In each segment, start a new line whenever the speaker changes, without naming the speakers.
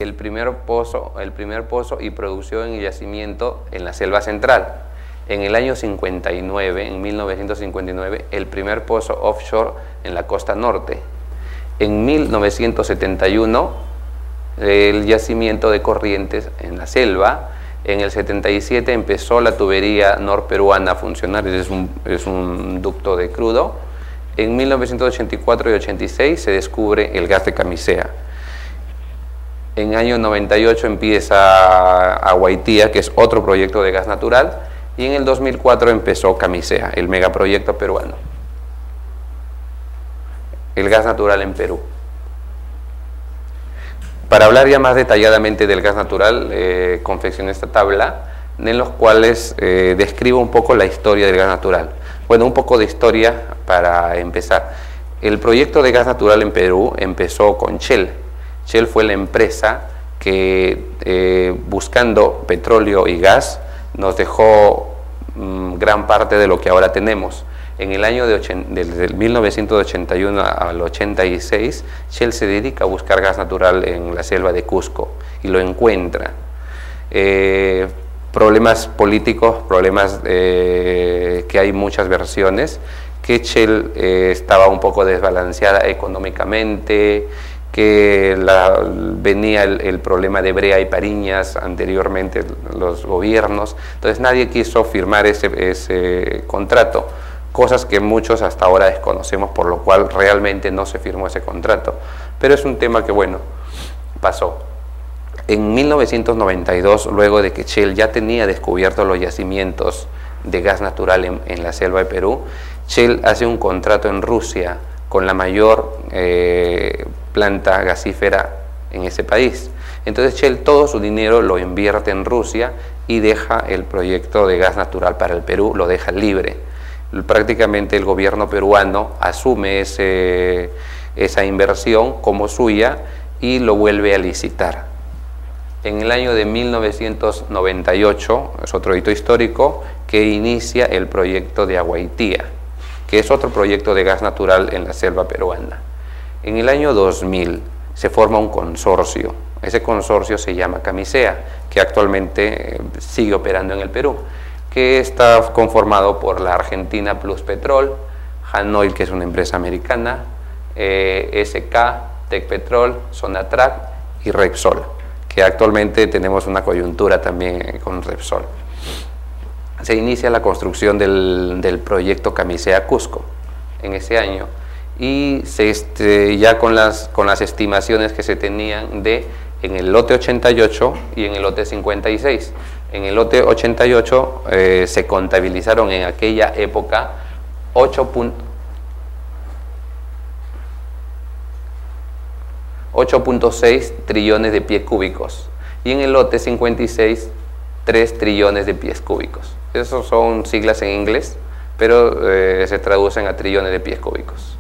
el primer pozo y producción en yacimiento en la selva central. En el año 59, en 1959, el primer pozo offshore en la costa norte. En 1971, el yacimiento de Corrientes en la selva. En el 77 empezó la tubería norperuana a funcionar, es un ducto de crudo. En 1984 y 86 se descubre el gas de Camisea. En el año 98 empieza Aguaitía, que es otro proyecto de gas natural, y en el 2004 empezó Camisea, el megaproyecto peruano. El gas natural en Perú. Para hablar ya más detalladamente del gas natural, confeccioné esta tabla en los cuales describo un poco la historia del gas natural. Bueno, un poco de historia para empezar. El proyecto de gas natural en Perú empezó con Shell. Shell fue la empresa que buscando petróleo y gas nos dejó gran parte de lo que ahora tenemos. En el año desde 1981 al 86, Shell se dedica a buscar gas natural en la selva de Cusco y lo encuentra. Problemas políticos, problemas que hay muchas versiones, que Shell estaba un poco desbalanceada económicamente, que venía el problema de Brea y Pariñas anteriormente, los gobiernos, entonces nadie quiso firmar ese contrato, cosas que muchos hasta ahora desconocemos, por lo cual realmente no se firmó ese contrato, pero es un tema que bueno, pasó. En 1992, luego de que Shell ya tenía descubierto los yacimientos de gas natural en la selva de Perú, Shell hace un contrato en Rusia con la mayor planta gasífera en ese país. Entonces Shell todo su dinero lo invierte en Rusia y deja el proyecto de gas natural para el Perú, lo deja libre. Prácticamente el gobierno peruano asume esa inversión como suya y lo vuelve a licitar. En el año de 1998, es otro hito histórico, que inicia el proyecto de Aguaitía, que es otro proyecto de gas natural en la selva peruana. En el año 2000 se forma un consorcio. Ese consorcio se llama Camisea, que actualmente sigue operando en el Perú, que está conformado por la Argentina Plus Petrol, Hanoil, que es una empresa americana, SK, Tecpetrol, Sonatrach y Repsol, que actualmente tenemos una coyuntura también con Repsol. Se inicia la construcción del proyecto Camisea Cusco en ese año y ya con las estimaciones que se tenían en el lote 88 y en el lote 56. En el lote 88 se contabilizaron en aquella época 8.6 trillones de pies cúbicos y en el lote 56 3 trillones de pies cúbicos. Esos son siglas en inglés, pero se traducen a trillones de pies cúbicos.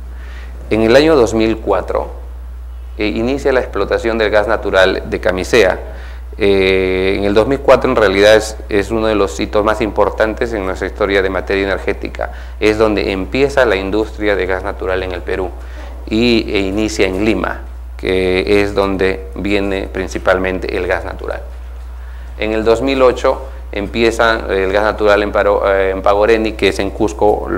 En el año 2004 inicia la explotación del gas natural de Camisea. En el 2004 en realidad es uno de los hitos más importantes en nuestra historia de materia energética. Es donde empieza la industria de gas natural en el Perú e inicia en Lima, que es donde viene principalmente el gas natural. En el 2008 empieza el gas natural en Pagoreni, que es en Cusco,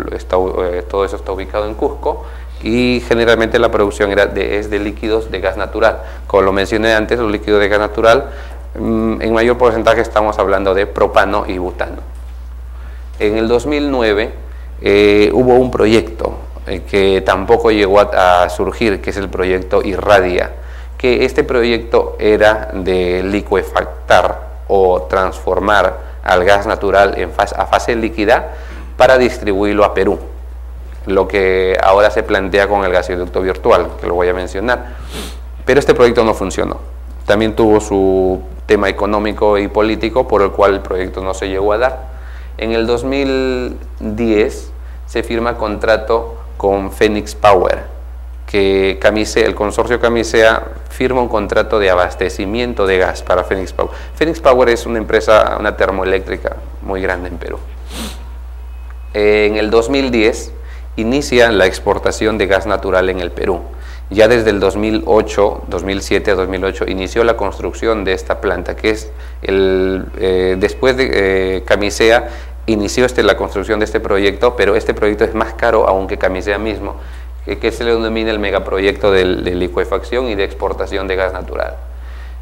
todo eso está ubicado en Cusco, y generalmente la producción es de líquidos de gas natural. Como lo mencioné antes, los líquidos de gas natural, en mayor porcentaje estamos hablando de propano y butano. En el 2009 hubo un proyecto que tampoco llegó a surgir, que es el proyecto Irradia, que este proyecto era de licuefactar o transformar al gas natural a fase líquida para distribuirlo a Perú, lo que ahora se plantea con el gasoducto virtual, que lo voy a mencionar. Pero este proyecto no funcionó. También tuvo su tema económico y político, por el cual el proyecto no se llegó a dar. En el 2010 se firma contrato con Phoenix Power, que el consorcio Camisea firma un contrato de abastecimiento de gas para Phoenix Power. Phoenix Power es una empresa, una termoeléctrica muy grande en Perú. En el 2010 inicia la exportación de gas natural en el Perú Ya desde el 2008, 2007 a 2008, inició la construcción de esta planta, que es después de Camisea, inició la construcción de este proyecto, pero este proyecto es más caro aún que Camisea mismo, que se le denomina el megaproyecto de licuefacción y de exportación de gas natural.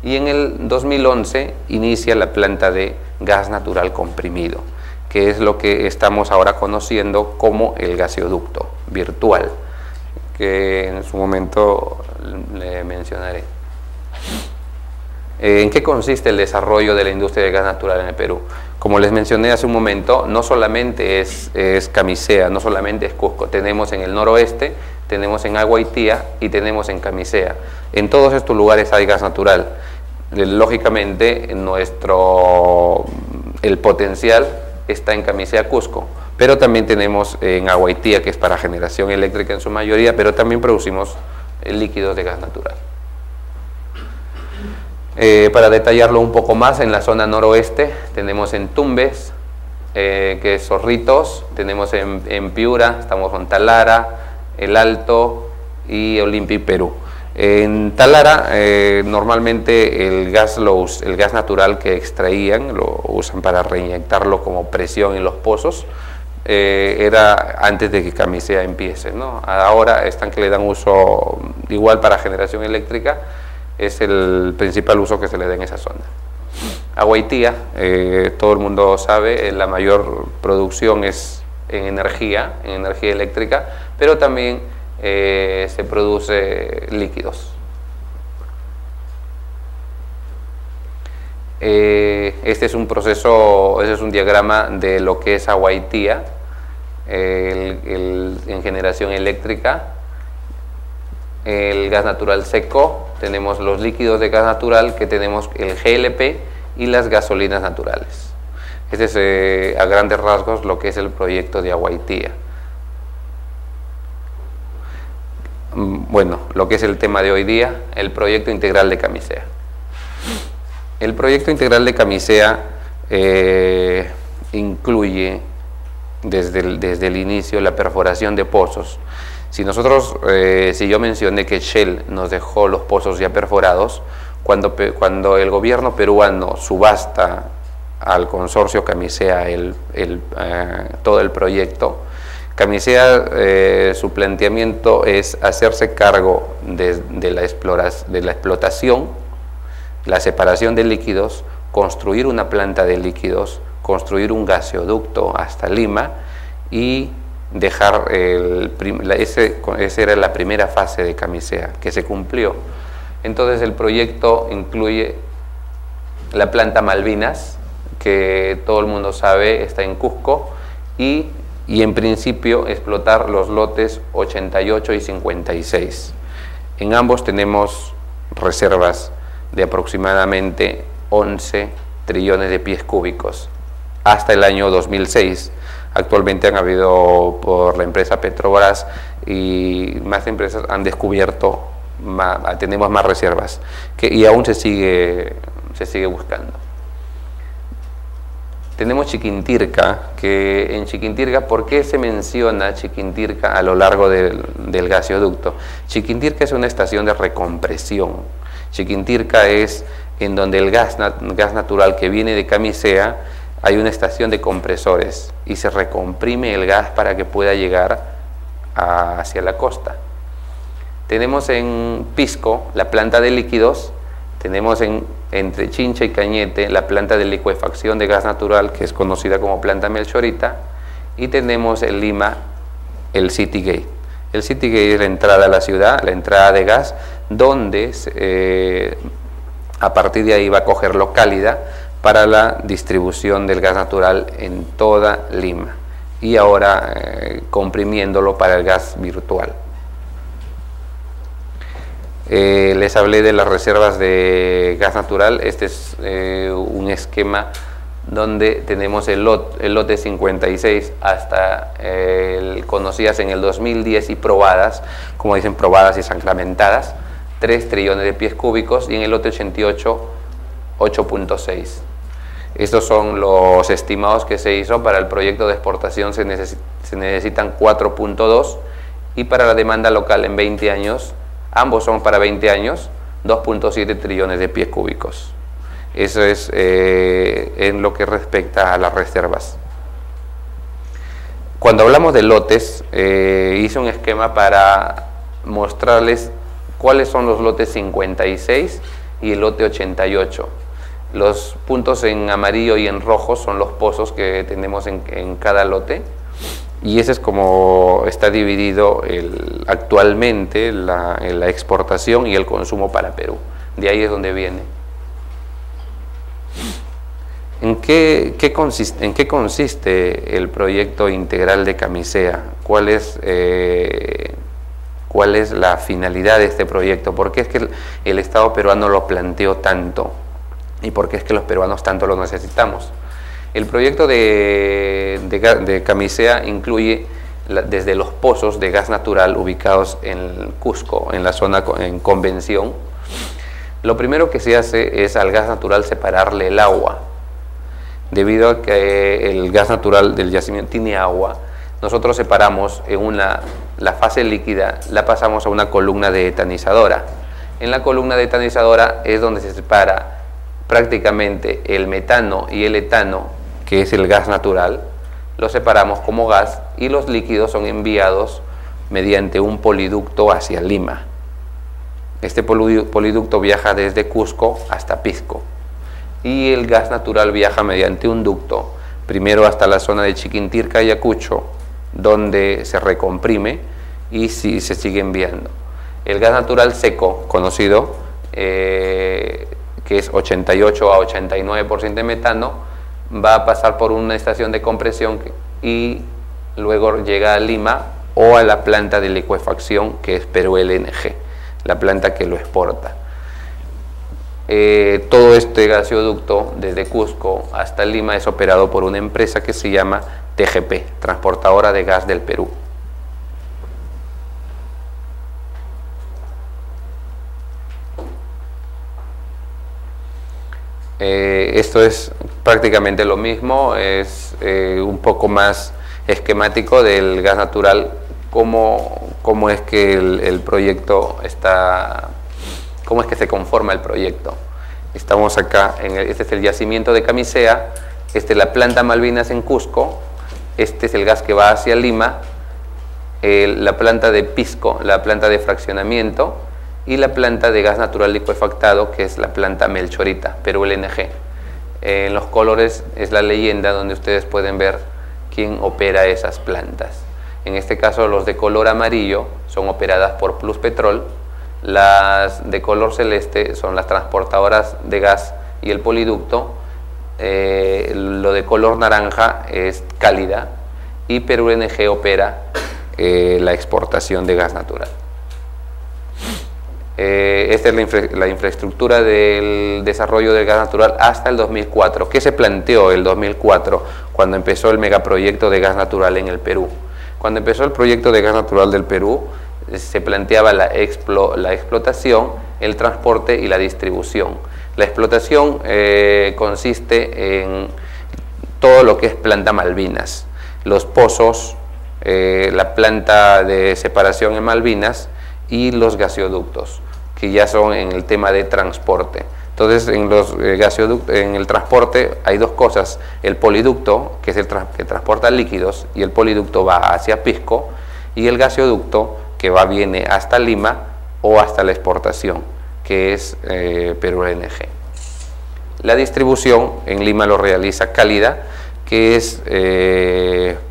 Y en el 2011 inicia la planta de gas natural comprimido, que es lo que estamos ahora conociendo como el gaseoducto virtual, que en su momento le mencionaré. ¿En qué consiste el desarrollo de la industria del gas natural en el Perú? Como les mencioné hace un momento, no solamente es Camisea, no solamente es Cusco, tenemos en el noroeste, tenemos en Agua y Tía y tenemos en Camisea. En todos estos lugares hay gas natural. Lógicamente, el potencial está en Camisea, Cusco, pero también tenemos en Agua y Tía, que es para generación eléctrica en su mayoría, pero también producimos líquidos de gas natural. Para detallarlo un poco más, en la zona noroeste tenemos en Tumbes, que es Zorritos, tenemos en Piura, estamos con Talara, El Alto y Olimpi, Perú. En Talara, normalmente el gas natural que extraían, lo usan para reinyectarlo como presión en los pozos, era antes de que Camisea empiece, ¿no? Ahora están que le dan uso igual para generación eléctrica, es el principal uso que se le da en esa zona. Agua y Tía, todo el mundo sabe, la mayor producción es en energía eléctrica, pero también se produce líquidos. Este es un proceso, este es un diagrama de lo que es Agua y Tía en generación eléctrica. El gas natural seco, tenemos los líquidos de gas natural, que tenemos el GLP y las gasolinas naturales. Este es a grandes rasgos lo que es el proyecto de Agua y Tía. Bueno, lo que es el tema de hoy día, el proyecto integral de Camisea. El proyecto integral de Camisea incluye desde el inicio la perforación de pozos. Si yo mencioné que Shell nos dejó los pozos ya perforados, cuando el gobierno peruano subasta al consorcio Camisea todo el proyecto, Camisea, su planteamiento es hacerse cargo de la explotación, la separación de líquidos, construir una planta de líquidos, construir un gaseoducto hasta Lima y dejar esa era la primera fase de Camisea, que se cumplió. Entonces el proyecto incluye la planta Malvinas, que todo el mundo sabe está en Cusco, y en principio explotar los lotes 88 y 56. En ambos tenemos reservas de aproximadamente 11 trillones de pies cúbicos hasta el año 2006. Actualmente han habido, por la empresa Petrobras y más empresas, han descubierto tenemos más reservas y aún se sigue buscando. Tenemos Chiquintirca, que en Chiquintirca, ¿por qué se menciona Chiquintirca a lo largo del gaseoducto? Chiquintirca es una estación de recompresión. Chiquintirca es en donde el gas natural que viene de Camisea, hay una estación de compresores y se recomprime el gas para que pueda llegar hacia la costa. Tenemos en Pisco la planta de líquidos, tenemos entre Chincha y Cañete la planta de licuefacción de gas natural, que es conocida como planta Melchorita, y tenemos en Lima el City Gate. El City Gate es la entrada a la ciudad, la entrada de gas, donde a partir de ahí va a coger localidad para la distribución del gas natural en toda Lima y ahora comprimiéndolo para el gas virtual. Les hablé de las reservas de gas natural. Este es un esquema donde tenemos el lote 56 hasta conocidas en el 2010 y probadas, como dicen, probadas y sacramentadas, 3 trillones de pies cúbicos, y en el lote 88, 8.6. Estos son los estimados que se hizo. Para el proyecto de exportación se necesitan 4.2 y para la demanda local en 20 años Ambos son para 20 años, 2.7 trillones de pies cúbicos. Eso es en lo que respecta a las reservas. Cuando hablamos de lotes, hice un esquema para mostrarles cuáles son los lotes 56 y el lote 88. Los puntos en amarillo y en rojo son los pozos que tenemos en cada lote, y ese es como está dividido actualmente la exportación y el consumo para Perú. De ahí es donde viene. ¿En qué consiste el proyecto integral de Camisea? ¿Cuál es la finalidad de este proyecto? ¿Por qué es que el Estado peruano lo planteó tanto? ¿Y por qué es que los peruanos tanto lo necesitamos? El proyecto de Camisea incluye desde los pozos de gas natural ubicados en Cusco, en la zona en Convención. Lo primero que se hace es al gas natural separarle el agua. Debido a que el gas natural del yacimiento tiene agua, nosotros separamos la fase líquida, la pasamos a una columna de etanizadora. En la columna de etanizadora es donde se separa prácticamente el metano y el etano, que es el gas natural. Lo separamos como gas y los líquidos son enviados mediante un poliducto hacia Lima. Este poliducto viaja desde Cusco hasta Pisco, y el gas natural viaja mediante un ducto, primero hasta la zona de Chiquintirca, Ayacucho, donde se recomprime y se sigue enviando. El gas natural seco, conocido, que es 88 a 89% de metano, va a pasar por una estación de compresión y luego llega a Lima o a la planta de licuefacción, que es Perú LNG, la planta que lo exporta. Todo este gasoducto desde Cusco hasta Lima es operado por una empresa que se llama TGP, Transportadora de Gas del Perú. Esto es prácticamente lo mismo, es un poco más esquemático del gas natural, cómo es que el proyecto está... ¿Cómo es que se conforma el proyecto? Estamos acá, este es el yacimiento de Camisea, esta es la planta Malvinas en Cusco, este es el gas que va hacia Lima, la planta de Pisco, la planta de fraccionamiento, y la planta de gas natural licuefactado, que es la planta Melchorita, Perú LNG. En los colores es la leyenda donde ustedes pueden ver quién opera esas plantas. En este caso, los de color amarillo son operadas por Pluspetrol. Las de color celeste son las transportadoras de gas y el poliducto. Lo de color naranja es Cálida, y Perú LNG opera la exportación de gas natural. Esta es la infraestructura del desarrollo del gas natural hasta el 2004. ¿Qué se planteó el 2004 cuando empezó el megaproyecto de gas natural en el Perú? Cuando empezó el proyecto de gas natural del Perú, se planteaba la explotación, el transporte y la distribución. La explotación consiste en todo lo que es planta Malvinas, los pozos, la planta de separación en Malvinas y los gasoductos, que ya son en el tema de transporte. Entonces, en los gasoductos, en el transporte hay dos cosas: el poliducto, que es el que transporta líquidos, y el poliducto va hacia Pisco, y el gasoducto que viene hasta Lima o hasta la exportación, que es Perú LNG. La distribución en Lima lo realiza Cálida, que es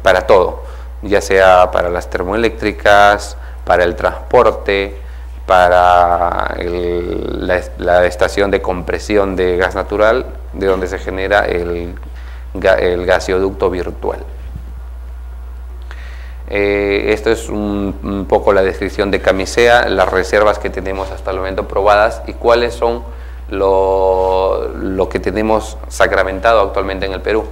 para todo, ya sea para las termoeléctricas, para el transporte, para la estación de compresión de gas natural, de donde se genera el gasoducto virtual. Esto es un poco la descripción de Camisea, las reservas que tenemos hasta el momento probadas y cuáles son lo que tenemos sacramentado actualmente en el Perú.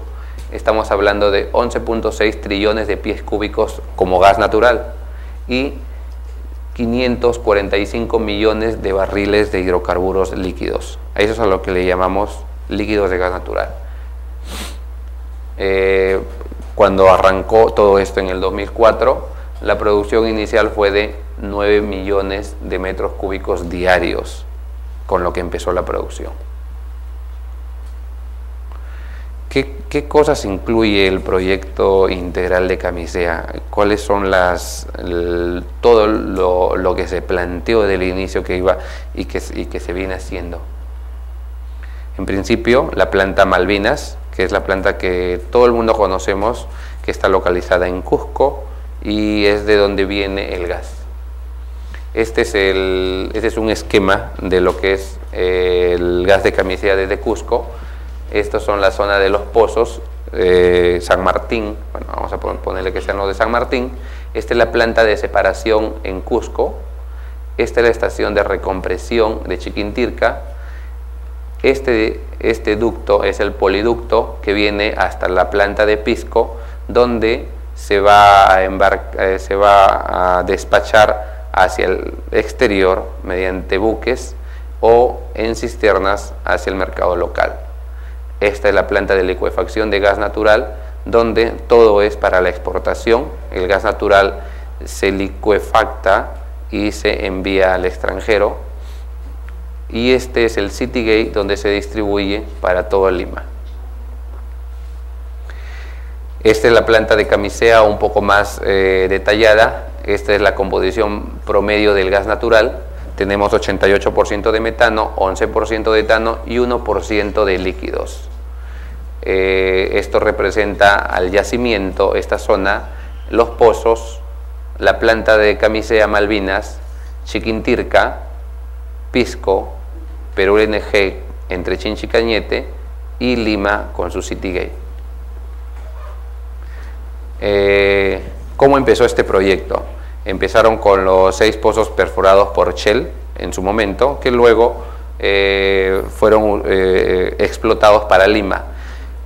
Estamos hablando de 11.6 trillones de pies cúbicos como gas natural y 545 millones de barriles de hidrocarburos líquidos. A eso es a lo que le llamamos líquidos de gas natural. Cuando arrancó todo esto en el 2004, la producción inicial fue de 9 millones de metros cúbicos diarios con lo que empezó la producción. ¿Qué cosas incluye el proyecto integral de Camisea? ¿Cuáles son todo lo que se planteó desde el inicio que iba y que se viene haciendo? En principio, la planta Malvinas, que es la planta que todo el mundo conocemos, que está localizada en Cusco y es de donde viene el gas. Este es un esquema de lo que es el gas de Camisea desde Cusco. Estos son la zona de los pozos, San Martín, bueno, vamos a ponerle que sean los de San Martín. Esta es la planta de separación en Cusco. Esta es la estación de recompresión de Chiquintirca. Este ducto es el poliducto que viene hasta la planta de Pisco, donde se va a despachar hacia el exterior mediante buques o en cisternas hacia el mercado local. Esta es la planta de licuefacción de gas natural, donde todo es para la exportación. El gas natural se licuefacta y se envía al extranjero. Y este es el Citygate, donde se distribuye para todo Lima. Esta es la planta de Camisea un poco más detallada. Esta es la composición promedio del gas natural. Tenemos 88% de metano, 11% de etano y 1% de líquidos. Esto representa al yacimiento, esta zona, los pozos, la planta de Camisea Malvinas, Chiquintirca, Pisco, Perú LNG entre Chinchi y Cañete y Lima con su Citygate. ¿Cómo empezó este proyecto? Empezaron con los 6 pozos perforados por Shell en su momento, que luego fueron explotados para Lima.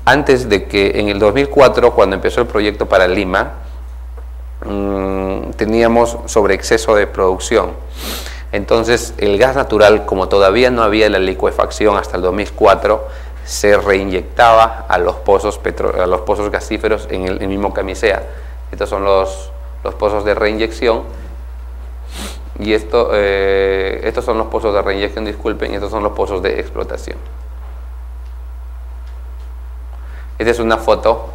Antes de que en el 2004, cuando empezó el proyecto para Lima, teníamos sobreexceso de producción. Entonces el gas natural, como todavía no había la licuefacción hasta el 2004, se reinyectaba a los pozos gasíferos en el mismo Camisea. Estos son los pozos de reinyección y estos son los pozos de reinyección, disculpen, y estos son los pozos de explotación. Esta es una foto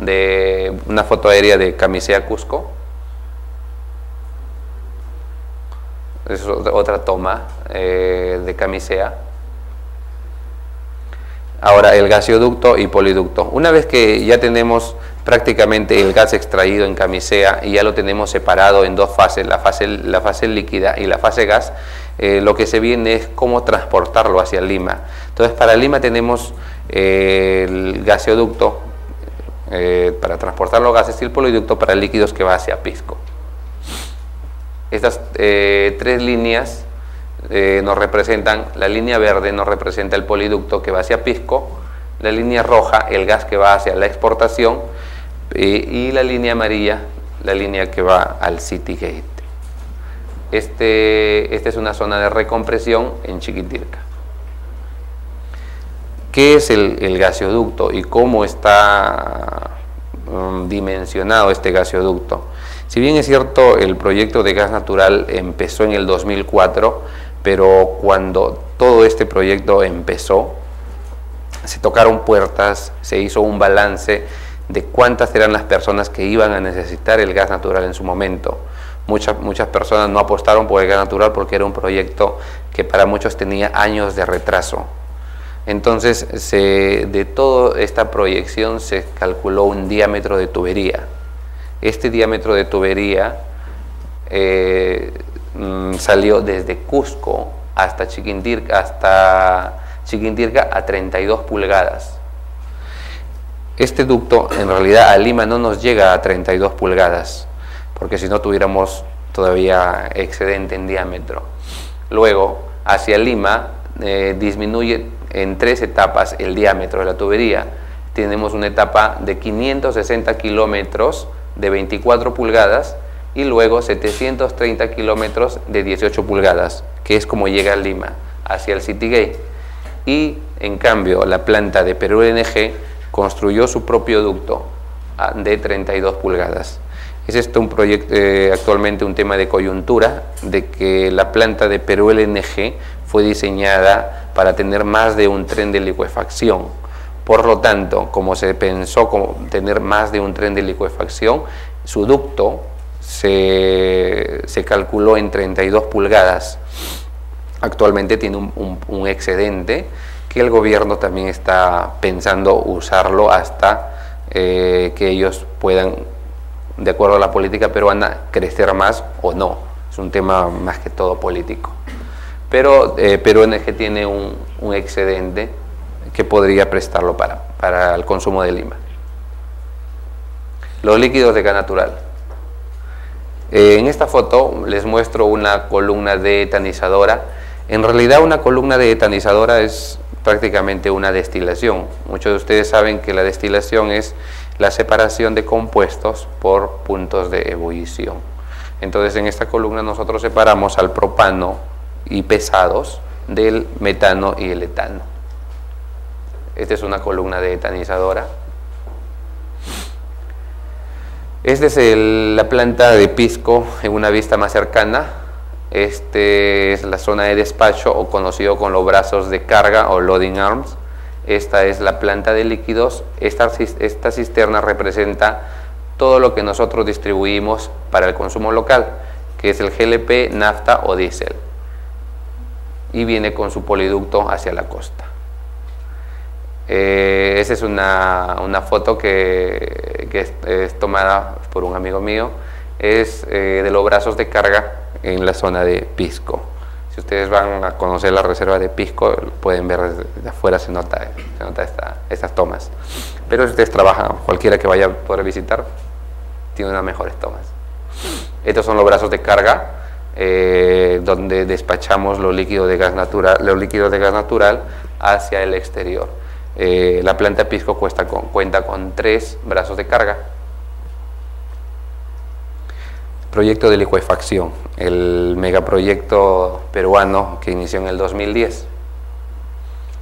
aérea de Camisea Cusco. Es otra toma de Camisea. Ahora el gaseoducto y poliducto. Una vez que ya tenemos prácticamente el gas extraído en Camisea y ya lo tenemos separado en dos fases, la fase líquida y la fase gas, lo que se viene es cómo transportarlo hacia Lima. Entonces para Lima tenemos el gaseoducto para transportar los gases y el poliducto para líquidos que va hacia Pisco. Estas 3 líneas nos representan, la línea verde nos representa el poliducto que va hacia Pisco, la línea roja el gas que va hacia la exportación y la línea amarilla la línea que va al Citygate. Esta es una zona de recompresión en Chiquintirca. ¿Qué es el gaseoducto y cómo está dimensionado este gaseoducto? Si bien es cierto, el proyecto de gas natural empezó en el 2004, pero cuando todo este proyecto empezó, se tocaron puertas, se hizo un balance de cuántas eran las personas que iban a necesitar el gas natural en su momento. Muchas personas no apostaron por el gas natural porque era un proyecto que para muchos tenía años de retraso. Entonces, de toda esta proyección se calculó un diámetro de tubería. Este diámetro de tubería salió desde Cusco hasta Chiquintirca a 32 pulgadas. Este ducto en realidad a Lima no nos llega a 32 pulgadas, porque si no tuviéramos todavía excedente en diámetro. Luego, hacia Lima disminuye en 3 etapas el diámetro de la tubería. Tenemos una etapa de 560 kilómetros de 24 pulgadas y luego 730 kilómetros de 18 pulgadas, que es como llega a Lima, hacia el Citygate. Y en cambio la planta de Perú LNG construyó su propio ducto de 32 pulgadas. Es esto un proyecto, actualmente un tema de coyuntura, de que la planta de Perú LNG fue diseñada para tener más de un tren de licuefacción. Por lo tanto, como se pensó como tener más de un tren de licuefacción, su ducto se calculó en 32 pulgadas. Actualmente tiene un excedente que el gobierno también está pensando usarlo hasta que ellos puedan, de acuerdo a la política peruana, crecer más o no. Es un tema más que todo político. Pero Perú LNG tiene un excedente que podría prestarlo para el consumo de Lima. Los líquidos de gas natural. En esta foto les muestro una columna de etanizadora. En realidad una columna de etanizadora es prácticamente una destilación. Muchos de ustedes saben que la destilación es la separación de compuestos por puntos de ebullición. Entonces en esta columna nosotros separamos al propano y pesados del metano y el etano. Esta es una columna de etanizadora. Esta es la planta de Pisco en una vista más cercana. Este es la zona de despacho, o conocido con los brazos de carga o loading arms. Esta es la planta de líquidos. Esta cisterna representa todo lo que nosotros distribuimos para el consumo local, que es el GLP, nafta o diésel, y viene con su poliducto hacia la costa. Esa es una foto que es tomada por un amigo mío. Es de los brazos de carga en la zona de Pisco. Si ustedes van a conocer la reserva de Pisco, pueden ver desde afuera, se nota estas tomas. Pero si ustedes trabajan, cualquiera que vaya a poder visitar, tiene unas mejores tomas. Estos son los brazos de carga, donde despachamos los líquidos de gas natural hacia el exterior. La planta Pisco cuenta con 3 brazos de carga. Proyecto de licuefacción, el megaproyecto peruano que inició en el 2010.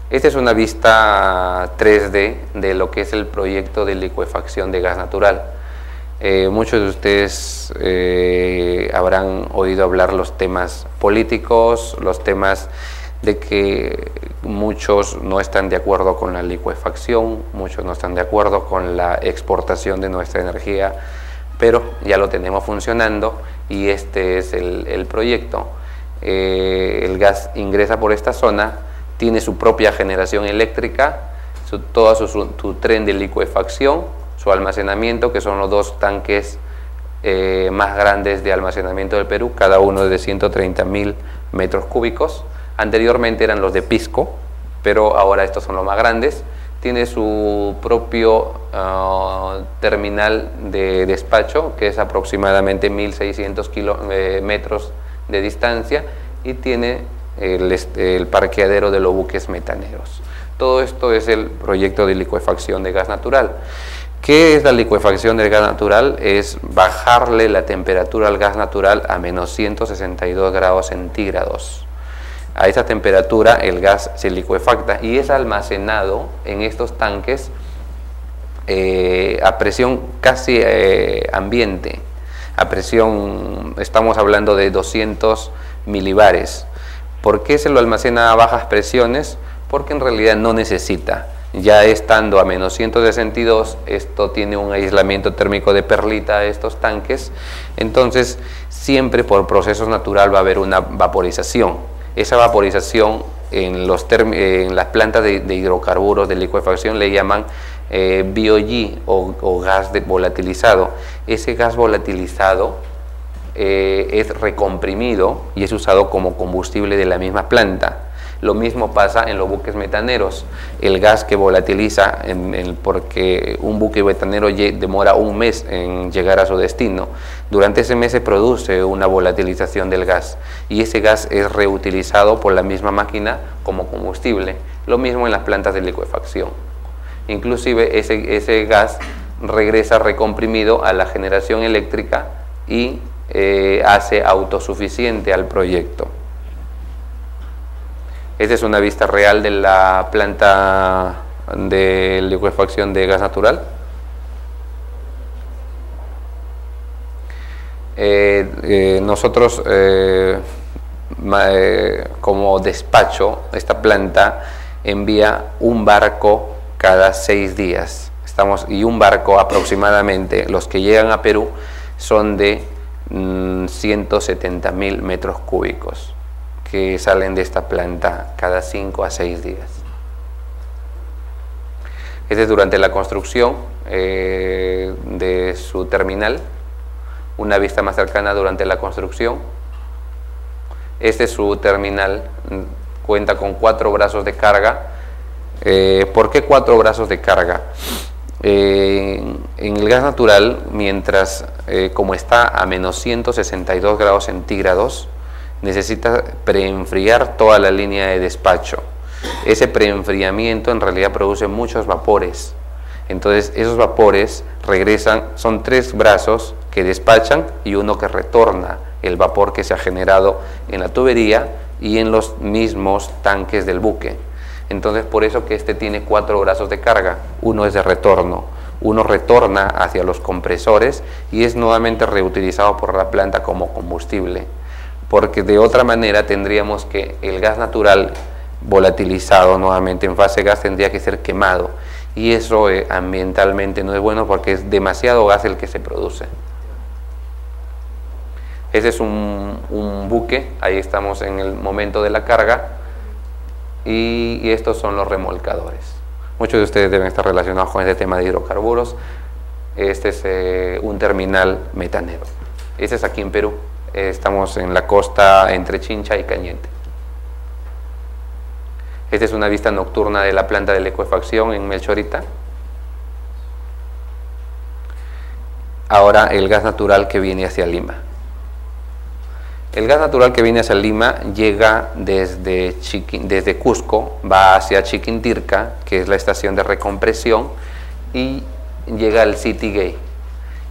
Esta es una vista 3D de lo que es el proyecto de licuefacción de gas natural. Muchos de ustedes habrán oído hablar los temas políticos, los temas de que muchos no están de acuerdo con la licuefacción, muchos no están de acuerdo con la exportación de nuestra energía, pero ya lo tenemos funcionando y este es el proyecto. El gas ingresa por esta zona, tiene su propia generación eléctrica, todo su tren de licuefacción, su almacenamiento, que son los 2 tanques más grandes de almacenamiento del Perú, cada uno de 130.000 metros cúbicos. Anteriormente eran los de Pisco, pero ahora estos son los más grandes. Tiene su propio terminal de despacho, que es aproximadamente 1.600 metros de distancia, y tiene el parqueadero de los buques metaneros. Todo esto es el proyecto de licuefacción de gas natural. ¿Qué es la licuefacción del gas natural? Es bajarle la temperatura al gas natural a menos 162 grados centígrados. A esa temperatura el gas se licuefacta y es almacenado en estos tanques a presión casi ambiente. A presión, estamos hablando de 200 milibares. ¿Por qué se lo almacena a bajas presiones? Porque en realidad no necesita. Ya estando a menos 162, esto tiene un aislamiento térmico de perlita, estos tanques. Entonces, siempre por procesos naturales va a haber una vaporización. Esa vaporización en las plantas de hidrocarburos de licuefacción le llaman BOG o gas volatilizado. Ese gas volatilizado es recomprimido y es usado como combustible de la misma planta. Lo mismo pasa en los buques metaneros. El gas que volatiliza, porque un buque metanero demora un mes en llegar a su destino. Durante ese mes se produce una volatilización del gas y ese gas es reutilizado por la misma máquina como combustible. Lo mismo en las plantas de licuefacción. Inclusive ese gas regresa recomprimido a la generación eléctrica y hace autosuficiente al proyecto. Esta es una vista real de la planta de licuefacción de gas natural. Nosotros como despacho, esta planta envía un barco cada 6 días. Y un barco aproximadamente, los que llegan a Perú, son de 170.000 metros cúbicos que salen de esta planta cada 5 a 6 días. Este es durante la construcción de su terminal, una vista más cercana durante la construcción. Este es su terminal, cuenta con 4 brazos de carga. ¿Por qué 4 brazos de carga? En el gas natural, mientras como está a menos 162 grados centígrados, necesita preenfriar toda la línea de despacho. Ese preenfriamiento en realidad produce muchos vapores. Entonces esos vapores regresan, son 3 brazos que despachan y uno que retorna el vapor que se ha generado en la tubería y en los mismos tanques del buque. Entonces por eso que este tiene 4 brazos de carga. Uno es de retorno, uno retorna hacia los compresores y es nuevamente reutilizado por la planta como combustible, porque de otra manera tendríamos que el gas natural volatilizado nuevamente en fase gas tendría que ser quemado, y eso ambientalmente no es bueno porque es demasiado gas el que se produce. Ese es un buque, ahí estamos en el momento de la carga, y estos son los remolcadores. Muchos de ustedes deben estar relacionados con este tema de hidrocarburos. Este es un terminal metanero. Este es aquí en Perú. Estamos en la costa entre Chincha y Cañete. Esta es una vista nocturna de la planta de licuefacción en Melchorita. Ahora el gas natural que viene hacia Lima. El gas natural que viene hacia Lima llega desde Cusco, va hacia Chiquintirca, que es la estación de recompresión, y llega al City Gate.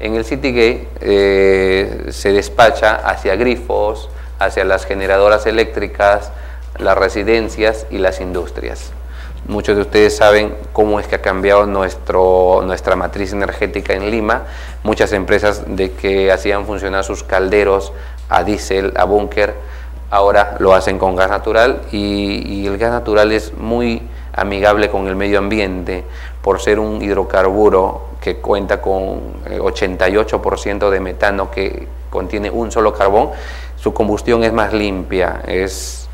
En el City Gate se despacha hacia grifos, hacia las generadoras eléctricas, las residencias y las industrias. Muchos de ustedes saben cómo es que ha cambiado nuestra matriz energética en Lima. Muchas empresas de que hacían funcionar sus calderos a diésel, a búnker, ahora lo hacen con gas natural, y el gas natural es muy amigable con el medio ambiente por ser un hidrocarburo que cuenta con 88% de metano, que contiene un solo carbón. Su combustión es más limpia, es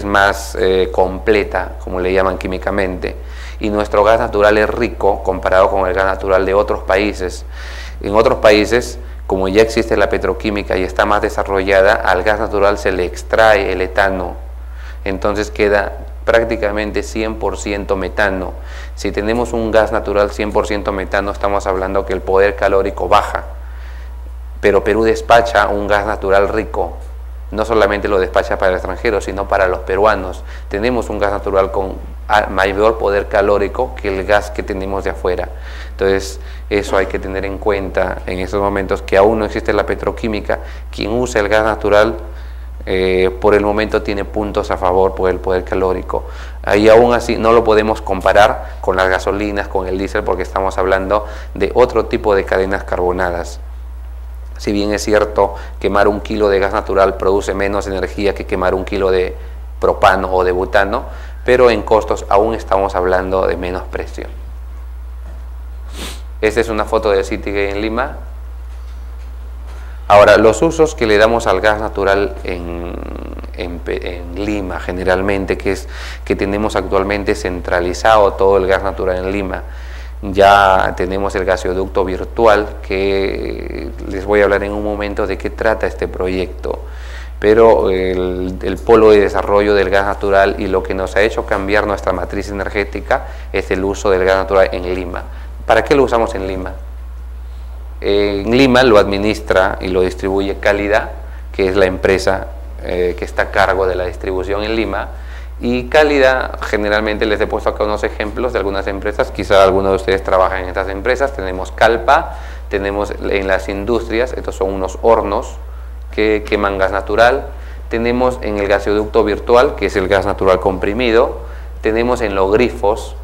más completa, como le llaman químicamente, y nuestro gas natural es rico comparado con el gas natural de otros países. En otros países, como ya existe la petroquímica y está más desarrollada, al gas natural se le extrae el etano, entonces queda prácticamente 100% metano. Si tenemos un gas natural 100% metano, estamos hablando que el poder calórico baja, pero Perú despacha un gas natural rico. No solamente lo despacha para el extranjero, sino para los peruanos. Tenemos un gas natural con mayor poder calórico que el gas que tenemos de afuera. Entonces, eso hay que tener en cuenta en estos momentos, que aún no existe la petroquímica. Quien usa el gas natural, por el momento tiene puntos a favor por el poder calórico. Ahí aún así no lo podemos comparar con las gasolinas, con el diésel, porque estamos hablando de otro tipo de cadenas carbonadas. Si bien es cierto, quemar 1 kilo de gas natural produce menos energía que quemar 1 kilo de propano o de butano, pero en costos aún estamos hablando de menos precio. Esta es una foto del City Gate en Lima. Ahora, los usos que le damos al gas natural en Lima generalmente, que es que tenemos actualmente centralizado todo el gas natural en Lima. Ya tenemos el gasoducto virtual, que les voy a hablar en un momento de qué trata este proyecto, pero el polo de desarrollo del gas natural y lo que nos ha hecho cambiar nuestra matriz energética es el uso del gas natural en Lima. ¿Para qué lo usamos en Lima? En Lima lo administra y lo distribuye Cálida, que es la empresa que está a cargo de la distribución en Lima. Y Cálida, generalmente les he puesto acá unos ejemplos de algunas empresas, quizá algunos de ustedes trabajan en estas empresas. Tenemos Calpa, tenemos en las industrias, estos son unos hornos que queman gas natural, tenemos en el gasoducto virtual, que es el gas natural comprimido, tenemos en los grifos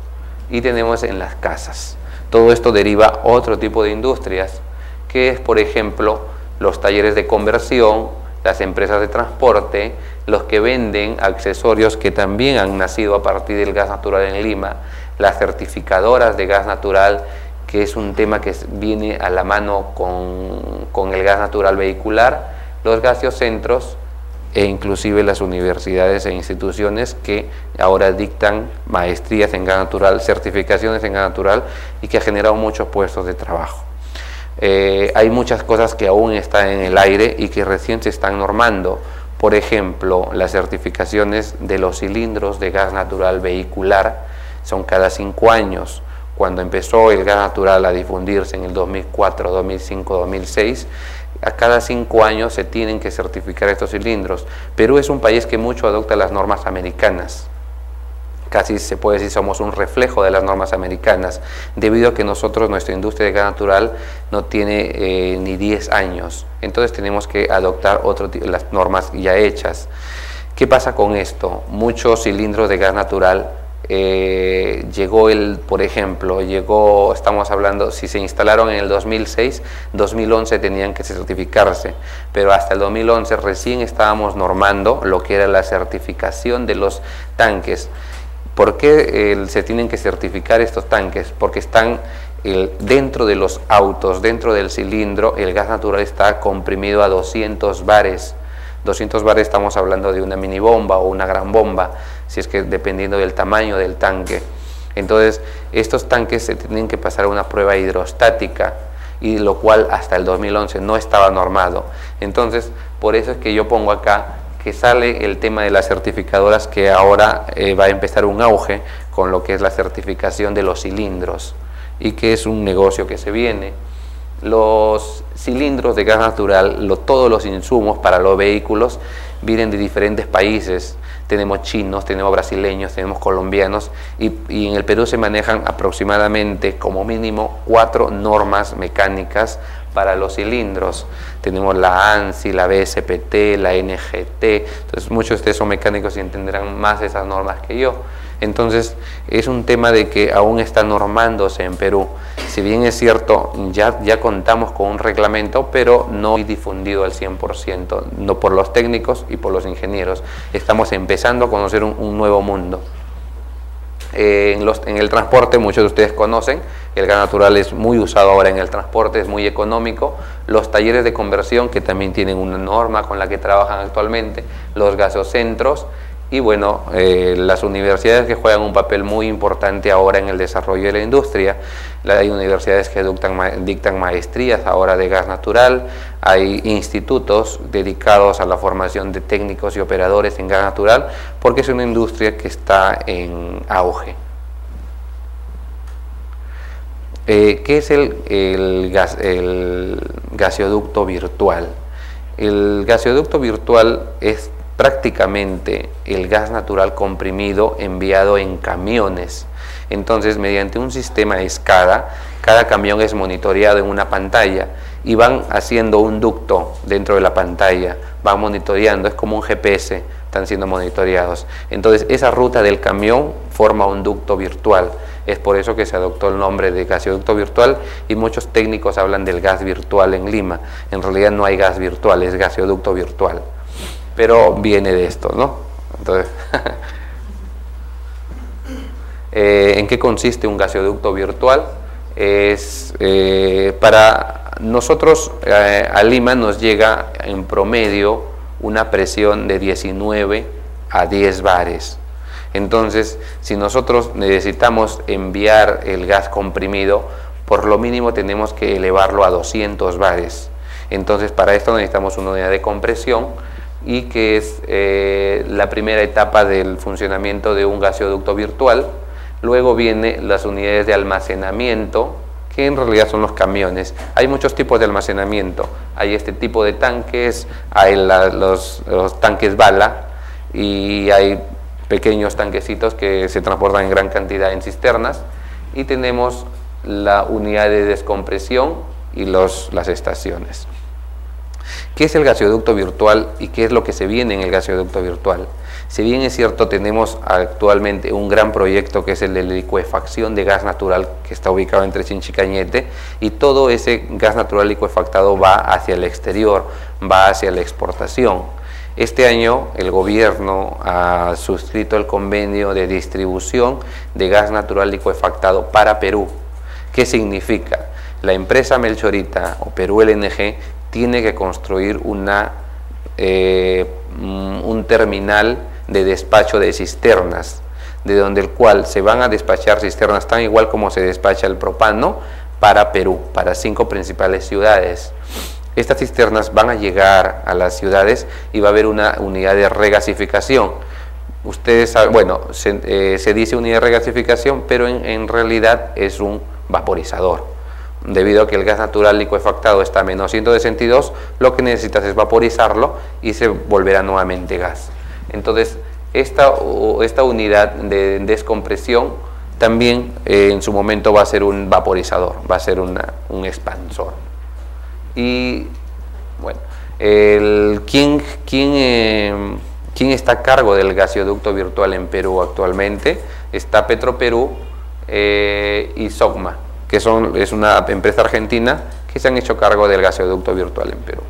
y tenemos en las casas. Todo esto deriva otro tipo de industrias, que es, por ejemplo, los talleres de conversión, las empresas de transporte, los que venden accesorios que también han nacido a partir del gas natural en Lima, las certificadoras de gas natural, que es un tema que viene a la mano con el gas natural vehicular, los gaseocentros e inclusive las universidades e instituciones que ahora dictan maestrías en gas natural, certificaciones en gas natural y que ha generado muchos puestos de trabajo. Hay muchas cosas que aún están en el aire y que recién se están normando. Por ejemplo, las certificaciones de los cilindros de gas natural vehicular son cada 5 años. Cuando empezó el gas natural a difundirse en el 2004, 2005, 2006, a cada 5 años se tienen que certificar estos cilindros. Perú es un país que mucho adopta las normas americanas. Casi se puede decir somos un reflejo de las normas americanas, debido a que nosotros, nuestra industria de gas natural no tiene ni 10 años. Entonces tenemos que adoptar las normas ya hechas. ¿Qué pasa con esto? Muchos cilindros de gas natural por ejemplo, estamos hablando, si se instalaron en el 2006, 2011 tenían que certificarse, pero hasta el 2011 recién estábamos normando lo que era la certificación de los tanques. ¿Por qué se tienen que certificar estos tanques? Porque están dentro de los autos, dentro del cilindro, el gas natural está comprimido a 200 bares. 200 bares estamos hablando de una mini bomba o una gran bomba, si es que dependiendo del tamaño del tanque. Entonces, estos tanques se tienen que pasar a una prueba hidrostática, y lo cual hasta el 2011 no estaba normado. Entonces, por eso es que yo pongo acá que sale el tema de las certificadoras, que ahora va a empezar un auge con lo que es la certificación de los cilindros, y que es un negocio que se viene. Los cilindros de gas natural, todos los insumos para los vehículos vienen de diferentes países. Tenemos chinos, tenemos brasileños, tenemos colombianos, y en el Perú se manejan aproximadamente como mínimo 4 normas mecánicas para los cilindros. Tenemos la ANSI, la BSPT, la NGT. Entonces muchos de ustedes son mecánicos y entenderán más esas normas que yo. Entonces es un tema de que aún está normándose en Perú. Si bien es cierto, ya contamos con un reglamento, pero no difundido al 100%, no por los técnicos y por los ingenieros. Estamos empezando a conocer un nuevo mundo. En el transporte, muchos de ustedes conocen, el gas natural es muy usado ahora en el transporte, es muy económico. Los talleres de conversión, que también tienen una norma con la que trabajan actualmente, los gaseocentros, y bueno, las universidades que juegan un papel muy importante ahora en el desarrollo de la industria. Hay universidades que dictan maestrías ahora de gas natural, hay institutos dedicados a la formación de técnicos y operadores en gas natural, porque es una industria que está en auge. ¿Qué es el gaseoducto virtual? El gaseoducto virtual es prácticamente el gas natural comprimido enviado en camiones. Entonces, mediante un sistema SCADA, cada camión es monitoreado en una pantalla y van haciendo un ducto dentro de la pantalla, van monitoreando, es como un GPS, están siendo monitoreados. Entonces, esa ruta del camión forma un ducto virtual. Es por eso que se adoptó el nombre de gaseoducto virtual, y muchos técnicos hablan del gas virtual en Lima. En realidad no hay gas virtual, es gaseoducto virtual. Pero viene de esto, ¿no? Entonces, ¿en qué consiste un gaseoducto virtual? Es para nosotros, a Lima nos llega en promedio una presión de 19 a 10 bares. Entonces, si nosotros necesitamos enviar el gas comprimido, por lo mínimo tenemos que elevarlo a 200 bares. Entonces, para esto necesitamos una unidad de compresión, y que es la primera etapa del funcionamiento de un gaseoducto virtual. Luego vienen las unidades de almacenamiento, que en realidad son los camiones. Hay muchos tipos de almacenamiento. Hay este tipo de tanques, hay los tanques bala, y hay pequeños tanquecitos que se transportan en gran cantidad en cisternas, y tenemos la unidad de descompresión y las estaciones. ¿Qué es el gasoducto virtual y qué es lo que se viene en el gasoducto virtual? Si bien es cierto, tenemos actualmente un gran proyecto que es el de licuefacción de gas natural que está ubicado entre Chinchi y Cañete, y todo ese gas natural licuefactado va hacia el exterior, va hacia la exportación. Este año el gobierno ha suscrito el convenio de distribución de gas natural licuefactado para Perú. ¿Qué significa? La empresa Melchorita o Perú LNG tiene que construir un terminal de despacho de cisternas, de donde el cual se van a despachar cisternas tan igual como se despacha el propano para Perú, para 5 principales ciudades. Estas cisternas van a llegar a las ciudades y va a haber una unidad de regasificación. Ustedes saben, bueno, se dice unidad de regasificación, pero en realidad es un vaporizador. Debido a que el gas natural licuefactado está a menos 162, lo que necesitas es vaporizarlo y se volverá nuevamente gas. Entonces, esta unidad de descompresión también en su momento va a ser un vaporizador, va a ser un expansor. Y bueno, ¿quién está a cargo del gasoducto virtual en Perú actualmente? Está Petroperú y SOCMA, que es una empresa argentina que se han hecho cargo del gasoducto virtual en Perú.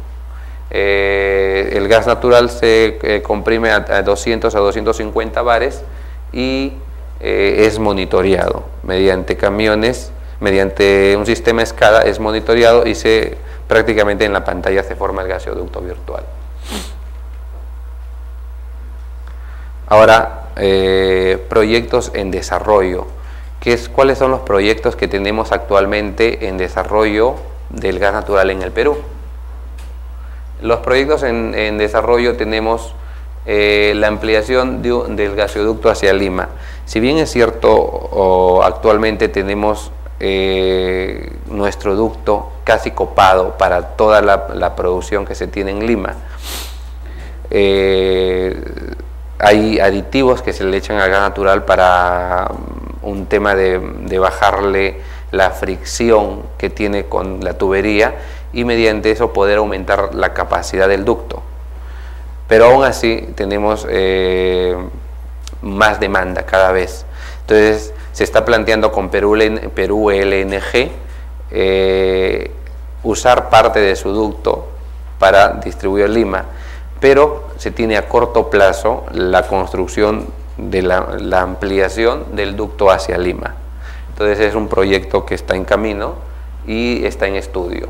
El gas natural se comprime a 200 a 250 bares y es monitoreado mediante camiones, mediante un sistema SCADA, es monitoreado y prácticamente en la pantalla se forma el gasoducto virtual. Ahora, proyectos en desarrollo. ¿Cuáles son los proyectos que tenemos actualmente en desarrollo del gas natural en el Perú? Los proyectos en desarrollo tenemos la ampliación del gasoducto hacia Lima. Si bien es cierto, actualmente tenemos nuestro ducto casi copado para toda la producción que se tiene en Lima, hay aditivos que se le echan al gas natural para un tema de bajarle la fricción que tiene con la tubería y mediante eso poder aumentar la capacidad del ducto. Pero aún así tenemos más demanda cada vez. Entonces se está planteando con Perú LNG usar parte de su ducto para distribuir Lima, pero se tiene a corto plazo la construcción de la ampliación del ducto hacia Lima. Entonces es un proyecto que está en camino y está en estudio.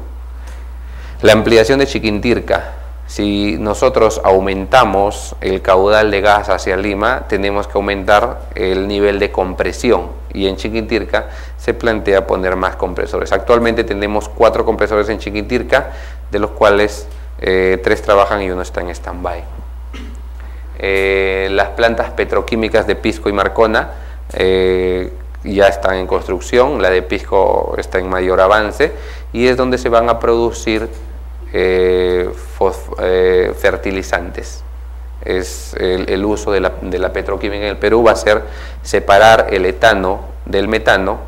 La ampliación de Chiquintirca. Si nosotros aumentamos el caudal de gas hacia Lima, tenemos que aumentar el nivel de compresión, y en Chiquintirca se plantea poner más compresores. Actualmente tenemos 4 compresores en Chiquintirca, de los cuales 3 trabajan y 1 está en stand-by. Las plantas petroquímicas de Pisco y Marcona ya están en construcción. La de Pisco está en mayor avance y es donde se van a producir fertilizantes. El uso de la petroquímica en el Perú va a ser separar el etano del metano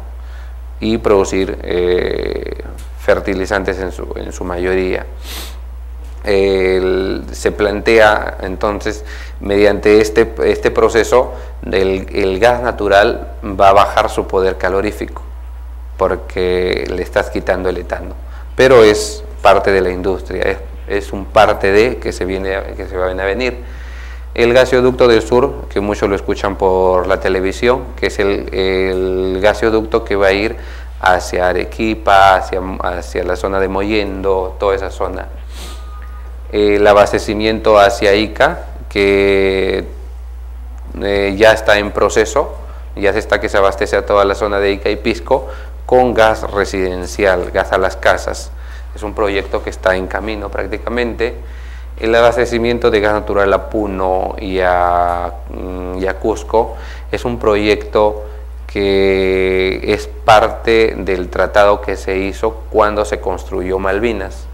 y producir fertilizantes en su mayoría. Se plantea entonces, mediante este proceso, el gas natural va a bajar su poder calorífico porque le estás quitando el etano, pero es parte de la industria, es un parte de que se va a venir. El gasoducto del sur, que muchos lo escuchan por la televisión, que es el gasoducto que va a ir hacia Arequipa, hacia la zona de Mollendo, toda esa zona. El abastecimiento hacia Ica, que ya está en proceso, ya que se abastece a toda la zona de Ica y Pisco con gas residencial, gas a las casas. Es un proyecto que está en camino prácticamente. El abastecimiento de gas natural a Puno y a Cusco es un proyecto que es parte del tratado que se hizo cuando se construyó Malvinas.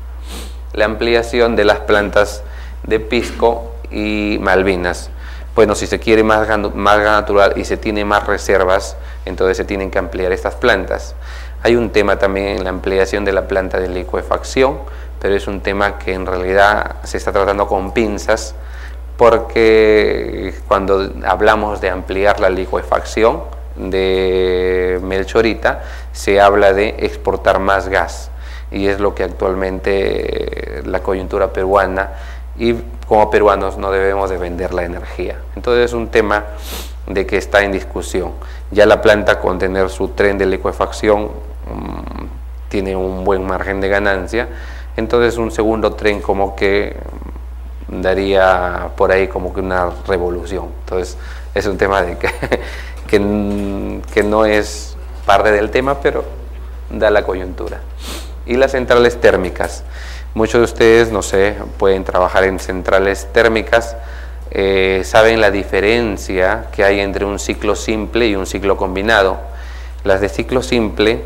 La ampliación de las plantas de Pisco y Malvinas. Bueno, si se quiere más gas natural y se tiene más reservas, entonces se tienen que ampliar estas plantas. Hay un tema también en la ampliación de la planta de licuefacción pero es un tema que en realidad se está tratando con pinzas, porque cuando hablamos de ampliar la licuefacción de Melchorita, se habla de exportar más gas, y es lo que actualmente la coyuntura peruana, y como peruanos no debemos de vender la energía. Entonces es un tema de que está en discusión. Ya la planta, con tener su tren de licuefacción, tiene un buen margen de ganancia, entonces un segundo tren como que daría por ahí como que una revolución. Entonces es un tema de que no es parte del tema, pero da la coyuntura. Y las centrales térmicas, muchos de ustedes, no sé, pueden trabajar en centrales térmicas, saben la diferencia que hay entre un ciclo simple y un ciclo combinado. Las de ciclo simple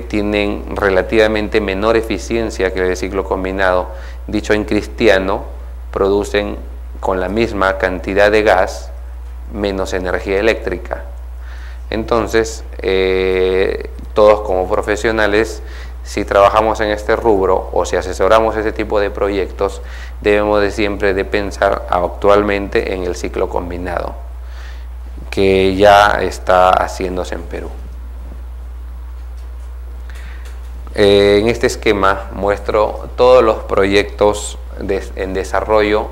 tienen relativamente menor eficiencia que las de ciclo combinado. Dicho en cristiano, producen con la misma cantidad de gas menos energía eléctrica. Entonces, todos como profesionales, si trabajamos en este rubro o si asesoramos ese tipo de proyectos, debemos de siempre de pensar actualmente en el ciclo combinado, que ya está haciéndose en Perú. En este esquema muestro todos los proyectos en desarrollo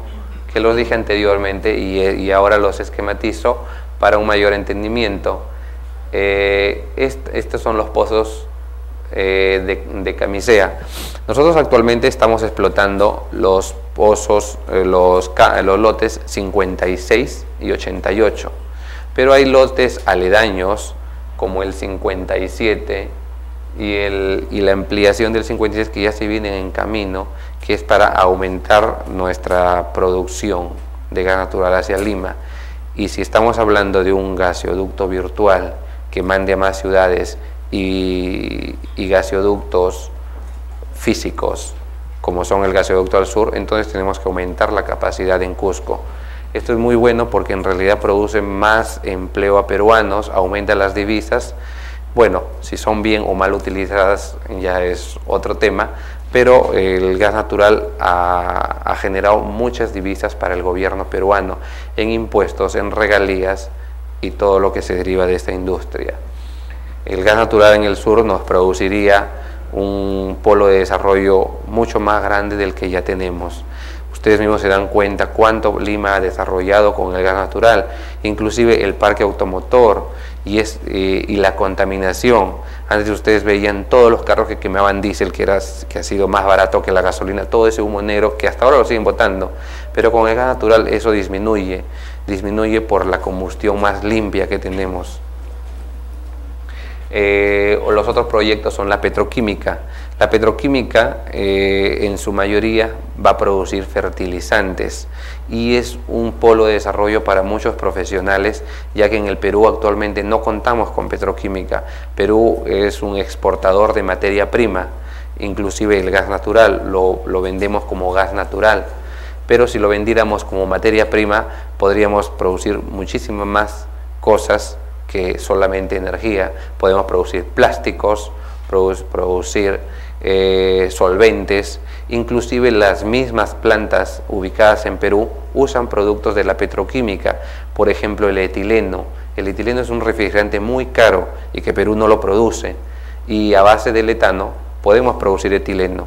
que los dije anteriormente, y ahora los esquematizo para un mayor entendimiento. Estos son los pozos de camisea. Nosotros actualmente estamos explotando los pozos, los lotes 56 y 88, pero hay lotes aledaños como el 57 y la ampliación del 56 que ya se vienen en camino, que es para aumentar nuestra producción de gas natural hacia Lima. Y si estamos hablando de un gaseoducto virtual que mande a más ciudades y gaseoductos físicos como son el gaseoducto al sur, entonces tenemos que aumentar la capacidad en Cusco. Esto es muy bueno porque en realidad produce más empleo a peruanos, aumenta las divisas. Bueno, si son bien o mal utilizadas ya es otro tema, pero el gas natural ha generado muchas divisas para el gobierno peruano en impuestos, en regalías y todo lo que se deriva de esta industria. El gas natural en el sur nos produciría un polo de desarrollo mucho más grande del que ya tenemos. Ustedes mismos se dan cuenta cuánto Lima ha desarrollado con el gas natural, inclusive el parque automotor y la contaminación. Antes ustedes veían todos los carros que quemaban diésel, que ha sido más barato que la gasolina, todo ese humo negro que hasta ahora lo siguen botando, pero con el gas natural eso disminuye por la combustión más limpia que tenemos. Los otros proyectos son la petroquímica. La petroquímica en su mayoría va a producir fertilizantes y es un polo de desarrollo para muchos profesionales, ya que en el Perú actualmente no contamos con petroquímica. Perú es un exportador de materia prima, inclusive el gas natural lo vendemos como gas natural, pero si lo vendiéramos como materia prima podríamos producir muchísimas más cosas que solamente energía. Podemos producir plásticos, producir solventes, inclusive las mismas plantas ubicadas en Perú usan productos de la petroquímica, por ejemplo el etileno. El etileno es un refrigerante muy caro y que Perú no lo produce, y a base del etano podemos producir etileno.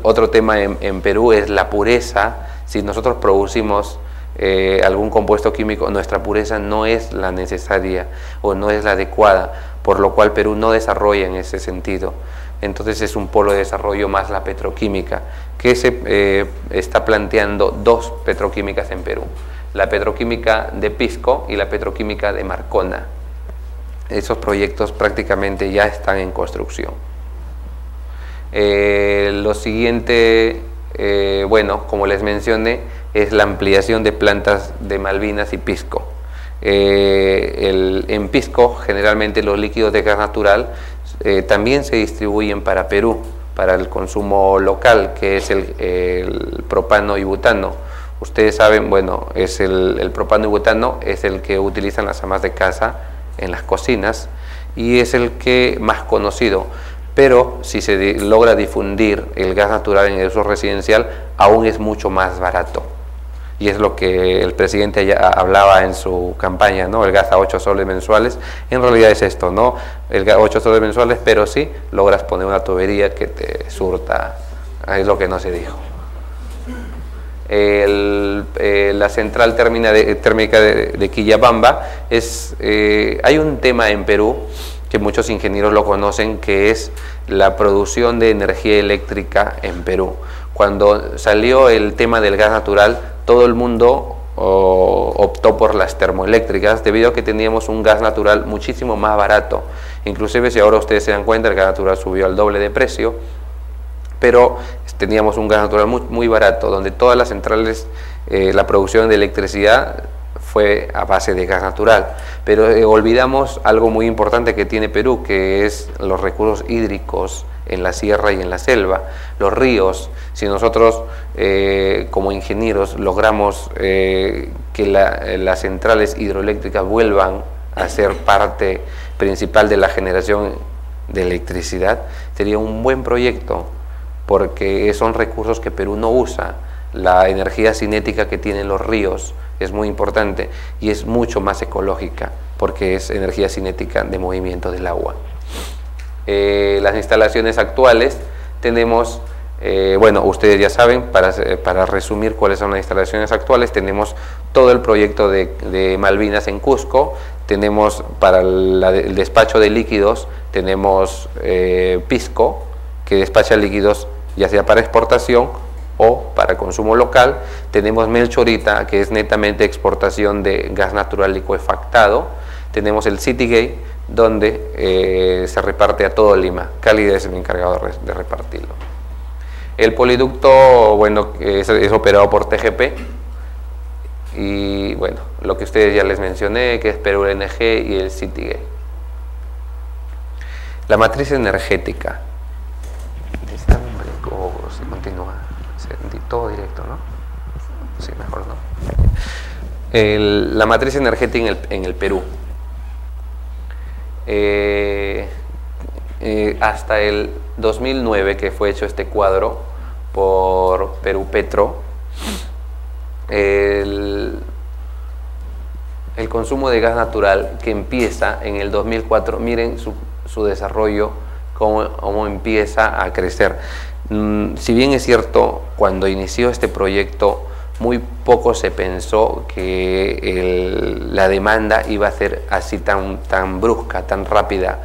Otro tema en Perú es la pureza. Si nosotros producimos algún compuesto químico, nuestra pureza no es la necesaria o no es la adecuada, por lo cual Perú no desarrolla en ese sentido. Entonces es un polo de desarrollo más la petroquímica, que se está planteando dos petroquímicas en Perú: la petroquímica de Pisco y la petroquímica de Marcona. Esos proyectos prácticamente ya están en construcción. Lo siguiente, bueno, como les mencioné, es la ampliación de plantas de Malvinas y Pisco. En Pisco generalmente los líquidos de gas natural también se distribuyen para Perú, para el consumo local, que es el propano y butano. Ustedes saben, bueno, el propano y butano es el que utilizan las amas de casa en las cocinas y es el que más conocido. pero si se logra difundir el gas natural en el uso residencial, aún es mucho más barato. Y es lo que el presidente ya hablaba en su campaña, ¿no? El gas a 8 soles mensuales, en realidad es esto, ¿no? El gas a 8 soles mensuales, pero sí logras poner una tubería que te surta, es lo que no se dijo. La central térmica de Quillabamba hay un tema en Perú que muchos ingenieros lo conocen, que es la producción de energía eléctrica en Perú. Cuando salió el tema del gas natural, todo el mundo optó por las termoeléctricas debido a que teníamos un gas natural muchísimo más barato. Inclusive, si ahora ustedes se dan cuenta, el gas natural subió al doble de precio, pero teníamos un gas natural muy barato, donde todas las centrales, la producción de electricidad fue a base de gas natural. Pero olvidamos algo muy importante que tiene Perú, que es los recursos hídricos en la sierra y en la selva, los ríos. Si nosotros como ingenieros logramos que las centrales hidroeléctricas vuelvan a ser parte principal de la generación de electricidad, sería un buen proyecto, porque son recursos que Perú no usa. La energía cinética que tienen los ríos es muy importante y es mucho más ecológica, porque es energía cinética de movimiento del agua. Las instalaciones actuales tenemos, bueno, ustedes ya saben, para resumir cuáles son las instalaciones actuales, tenemos todo el proyecto de Malvinas en Cusco, tenemos para el despacho de líquidos, tenemos Pisco, que despacha líquidos ya sea para exportación o para consumo local. Tenemos Melchorita, que es netamente exportación de gas natural licuefactado. Tenemos el Citygate, donde se reparte a todo Lima. Cálida es el encargado de repartirlo. El poliducto, bueno, es operado por TGP. Y bueno, lo que ustedes ya les mencioné, que es Perú LNG y el Citygate. La matriz energética. Se continúa, todo directo, ¿no? Sí, mejor no. La matriz energética en el Perú. Hasta el 2009, que fue hecho este cuadro por Perú Petro, el consumo de gas natural que empieza en el 2004, miren su desarrollo, cómo empieza a crecer. Si bien es cierto, cuando inició este proyecto, muy poco se pensó que la demanda iba a ser así tan brusca, tan rápida.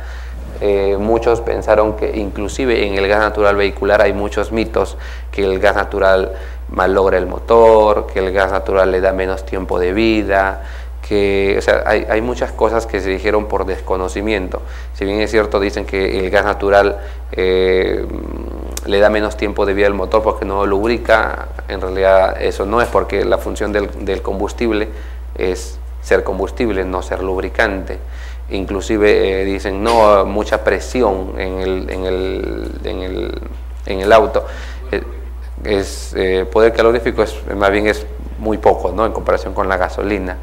Muchos pensaron que inclusive en el gas natural vehicular hay muchos mitos, que el gas natural malogra el motor, que el gas natural le da menos tiempo de vida, o sea, hay muchas cosas que se dijeron por desconocimiento. Si bien es cierto, dicen que el gas natural le da menos tiempo de vida al motor porque no lubrica, en realidad eso no es, porque la función del combustible es ser combustible, no ser lubricante. Inclusive dicen no, mucha presión en el auto. Poder calorífico más bien es muy poco, ¿no?, en comparación con la gasolina.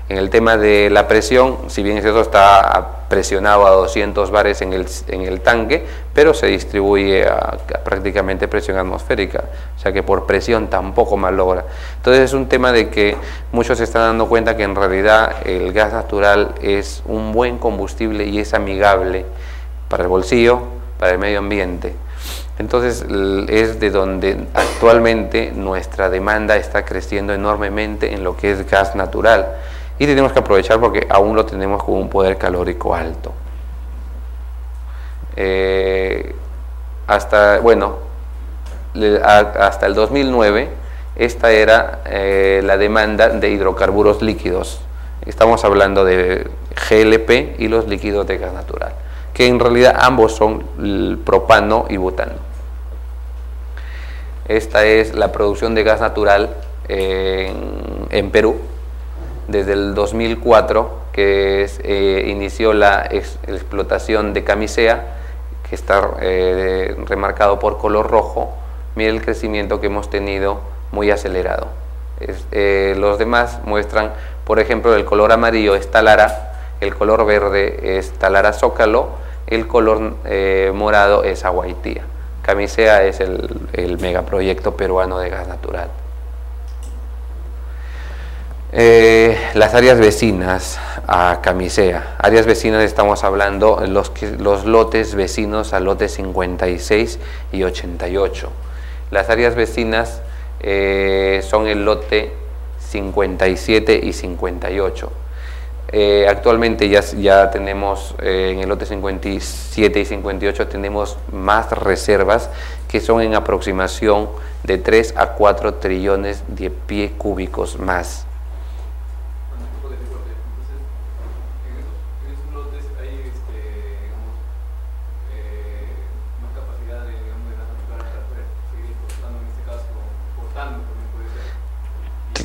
En el tema de la presión, si bien es cierto, está presionado a 200 bares en el tanque, pero se distribuye a prácticamente presión atmosférica, o sea que por presión tampoco malogra. Entonces es un tema de que muchos se están dando cuenta que en realidad el gas natural es un buen combustible y es amigable para el bolsillo, para el medio ambiente. Entonces es de donde actualmente nuestra demanda está creciendo enormemente en lo que es gas natural, y tenemos que aprovechar porque aún lo tenemos con un poder calórico alto. Hasta el 2009 esta era la demanda de hidrocarburos líquidos. Estamos hablando de GLP y los líquidos de gas natural, que en realidad ambos son el propano y butano. Esta es la producción de gas natural en Perú desde el 2004, que inició la explotación de Camisea, que está remarcado por color rojo. Mire el crecimiento que hemos tenido, muy acelerado. Los demás muestran, por ejemplo, el color amarillo es Talara, el color verde es Talara Zócalo el color morado es Aguaitía. Camisea es el megaproyecto peruano de gas natural. Las áreas vecinas a Camisea. Áreas vecinas estamos hablando los lotes vecinos al lote 56 y 88. Las áreas vecinas son el lote 57 y 58. Actualmente ya tenemos en el lote 57 y 58 tenemos más reservas que son en aproximación de 3 a 4 trillones de pies cúbicos más.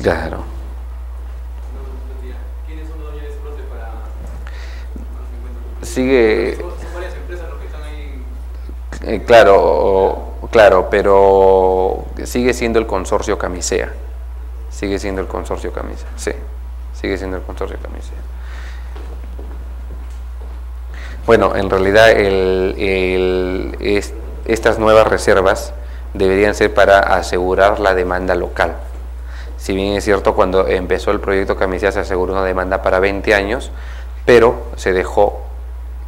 Claro. ¿Quiénes son los dueños de ese lote para sigue? Son varias empresas los que están ahí. Claro, pero sigue siendo el consorcio Camisea. Sigue siendo el consorcio Camisea. Sí, sigue siendo el consorcio Camisea. Bueno, en realidad estas nuevas reservas deberían ser para asegurar la demanda local. Si bien es cierto, cuando empezó el proyecto Camisea se aseguró una demanda para 20 años, pero se dejó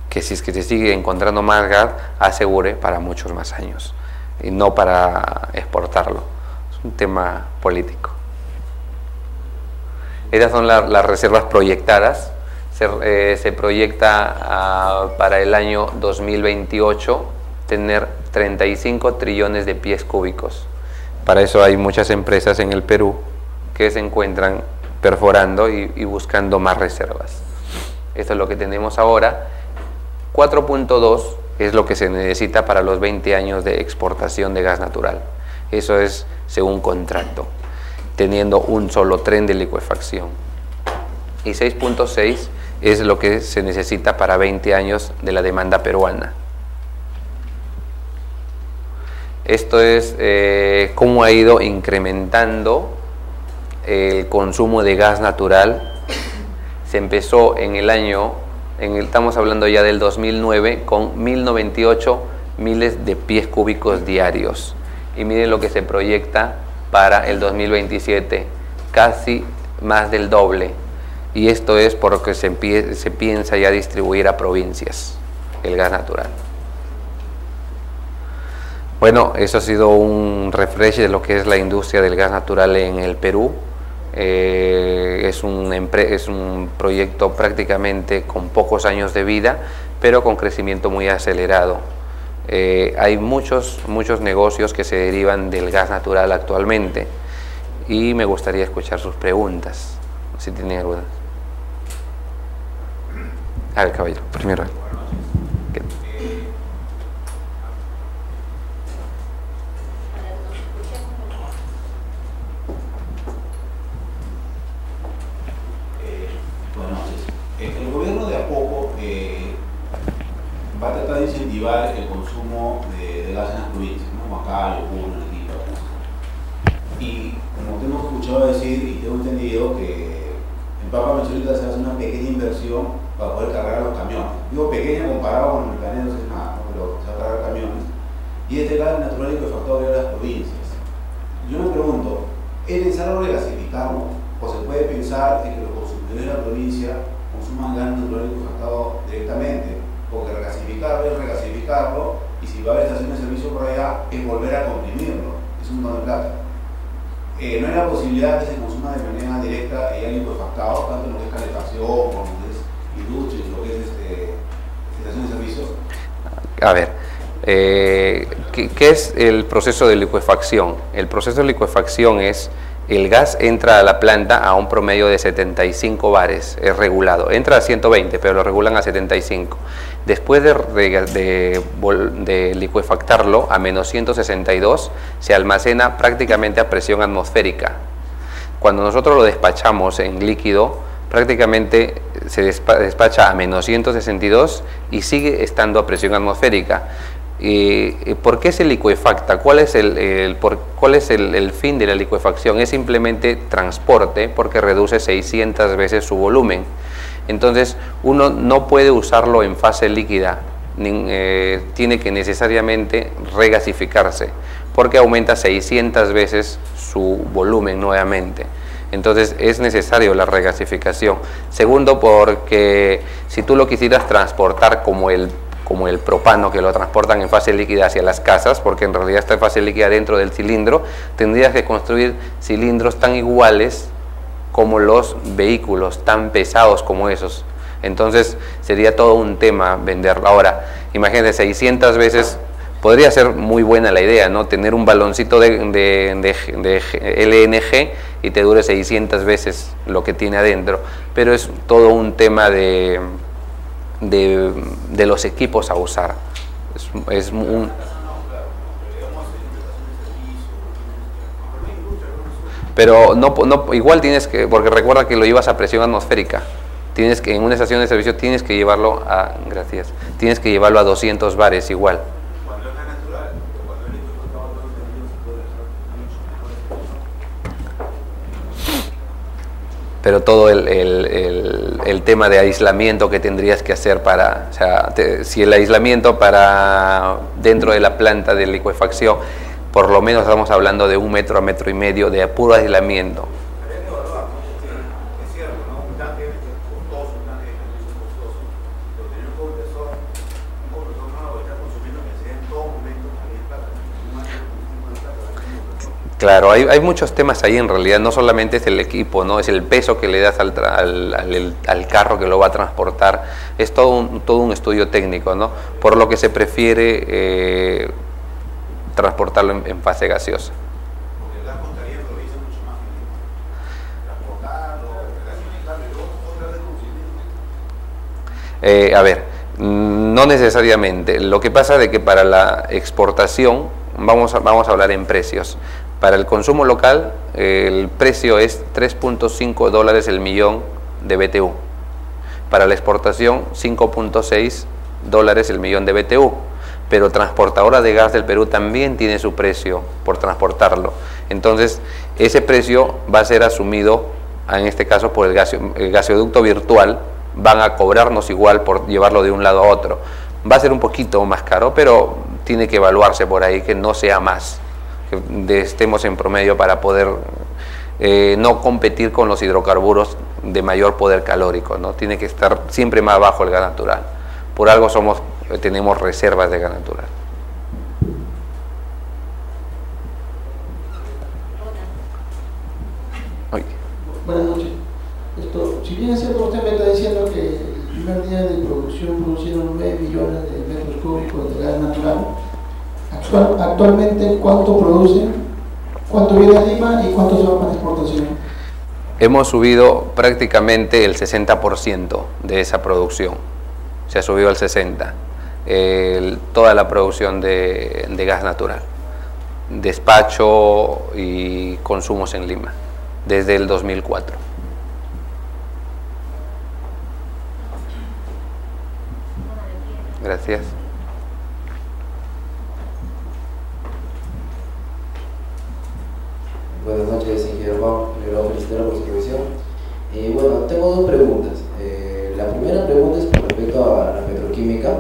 que si es que se sigue encontrando más gas, asegure para muchos más años, y no para exportarlo. Es un tema político. Estas son las reservas proyectadas. Se proyecta para el año 2028 tener 35 trillones de pies cúbicos. Para eso hay muchas empresas en el Perú que se encuentran perforando y buscando más reservas. Esto es lo que tenemos ahora. 4.2 es lo que se necesita para los 20 años de exportación de gas natural. Eso es según contrato, teniendo un solo tren de licuefacción. Y 6.6 es lo que se necesita para 20 años de la demanda peruana. Esto es cómo ha ido incrementando el consumo de gas natural. Se empezó en el año, estamos hablando ya del 2009, con 1098 miles de pies cúbicos diarios. Y miren lo que se proyecta para el 2027, casi más del doble. Y esto es porque se piensa ya distribuir a provincias el gas natural. Bueno, eso ha sido un refresh de lo que es la industria del gas natural en el Perú. Es un proyecto prácticamente con pocos años de vida, pero con crecimiento muy acelerado. Hay muchos negocios que se derivan del gas natural actualmente y me gustaría escuchar sus preguntas, si tienen algunas. A ver, caballero, primero.
El gobierno de a poco va a tratar de incentivar el consumo de gas en las provincias, ¿no? Huancayo, Puno, Arequipa. Y como te hemos escuchado decir y tengo entendido que en Pampa Michelita se hace una pequeña inversión para poder cargar los camiones. Digo pequeña comparado con el planeta, no es nada, ¿no? Pero se va a cargar camiones. Y este gas natural y licuefactado de las provincias. Yo me pregunto, ¿es necesario regasificarlo? ¿O se puede pensar en que los consumidores de la provincia consuman gas natural licuefactado directamente? Porque regasificarlo es regasificarlo, y si va a haber estación de servicio por allá, es volver a comprimirlo. Es un montón de plata. No hay la posibilidad que se consuma de manera directa el licuefactado, tanto en lo que es calefacción, como en lo que es industria, en lo que es estación de servicio.
A ver, ¿qué es el proceso de licuefacción? El proceso de licuefacción es: el gas entra a la planta a un promedio de 75 bares, es regulado. Entra a 120, pero lo regulan a 75. Después de licuefactarlo a menos 162, se almacena prácticamente a presión atmosférica. Cuando nosotros lo despachamos en líquido, prácticamente se despacha a menos 162 y sigue estando a presión atmosférica. ¿Por qué se licuefacta? ¿Cuál es el fin de la licuefacción? Es simplemente transporte, porque reduce 600 veces su volumen. Entonces uno no puede usarlo en fase líquida, tiene que necesariamente regasificarse, porque aumenta 600 veces su volumen nuevamente. Entonces es necesario la regasificación. Segundo, porque si tú lo quisieras transportar como el propano, que lo transportan en fase líquida hacia las casas, porque en realidad está en fase líquida dentro del cilindro, tendrías que construir cilindros tan iguales como los vehículos, tan pesados como esos. Entonces sería todo un tema venderlo. Ahora, imagínate, 600 veces, podría ser muy buena la idea, ¿no? Tener un baloncito de LNG y te dure 600 veces lo que tiene adentro, pero es todo un tema de los equipos a usar. Pero igual tienes que, porque recuerda que lo llevas a presión atmosférica. Tienes que, en una estación de servicio tienes que llevarlo a, tienes que llevarlo a 200 bares igual.
Cuando es natural, cuando el equipo está todo
pero todo el tema de aislamiento que tendrías que hacer para, o sea, si el aislamiento para dentro de la planta de licuefacción, por lo menos estamos hablando de 1 metro a 1,5 metros de puro aislamiento.
Es cierto, ¿no? Un tanque costoso, un tanque costoso, pero tener un compresor nuevo está consumiendo que sea en todo momento también plata.
Claro, hay muchos temas ahí en realidad, no solamente es el equipo, ¿no? Es el peso que le das al carro que lo va a transportar, es todo un estudio técnico, ¿no? Por lo que se prefiere transportarlo en fase gaseosa.
Porque el gas costaría lo dice mucho más que transportarlo, regasificarlo,
a ver, no necesariamente. Lo que pasa es que para la exportación, vamos a hablar en precios. Para el consumo local, el precio es $3.5 el millón de BTU. Para la exportación, $5.6 el millón de BTU. Pero Transportadora de Gas del Perú también tiene su precio por transportarlo. Entonces, ese precio va a ser asumido, en este caso, por el gasoducto virtual. Van a cobrarnos igual por llevarlo de un lado a otro. Va a ser un poquito más caro, pero tiene que evaluarse por ahí que no sea más, que estemos en promedio para poder no competir con los hidrocarburos de mayor poder calórico, ¿no? Tiene que estar siempre más bajo el gas natural. Por algo tenemos reservas de gas natural.
Buenas noches. Si bien es cierto, usted me está diciendo que el primer día de producción producieron 9 millones de metros cúbicos de gas natural, actualmente ¿cuánto producen? ¿Cuánto viene a Lima y cuánto se va para exportación?
Hemos subido prácticamente el 60% de esa producción. Se ha subido al 60%. Toda la producción de gas natural. Despacho y consumos en Lima, desde el 2004. Gracias.
Buenas noches, ingeniero Juan. Primero, felicitarlo por su revisión. Bueno, tengo dos preguntas. La primera pregunta es con respecto a la petroquímica,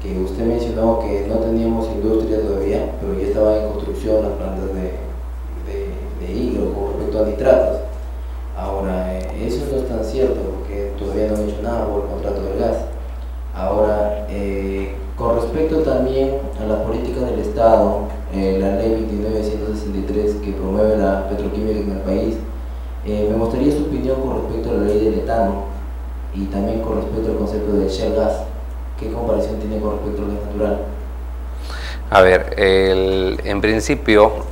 que usted mencionó que no teníamos industria todavía, pero ya estaban en construcción las plantas de hilo con respecto a nitratos. Ahora, eso no es tan cierto porque todavía no han hecho nada por el contrato del gas. Ahora, con respecto también a las políticas del Estado, la ley 29.163 que promueve la petroquímica en el país, me gustaría su opinión con respecto a la ley del etano y también con respecto al concepto del shale gas. ¿Qué comparación tiene con respecto al gas natural?
A ver, en principio,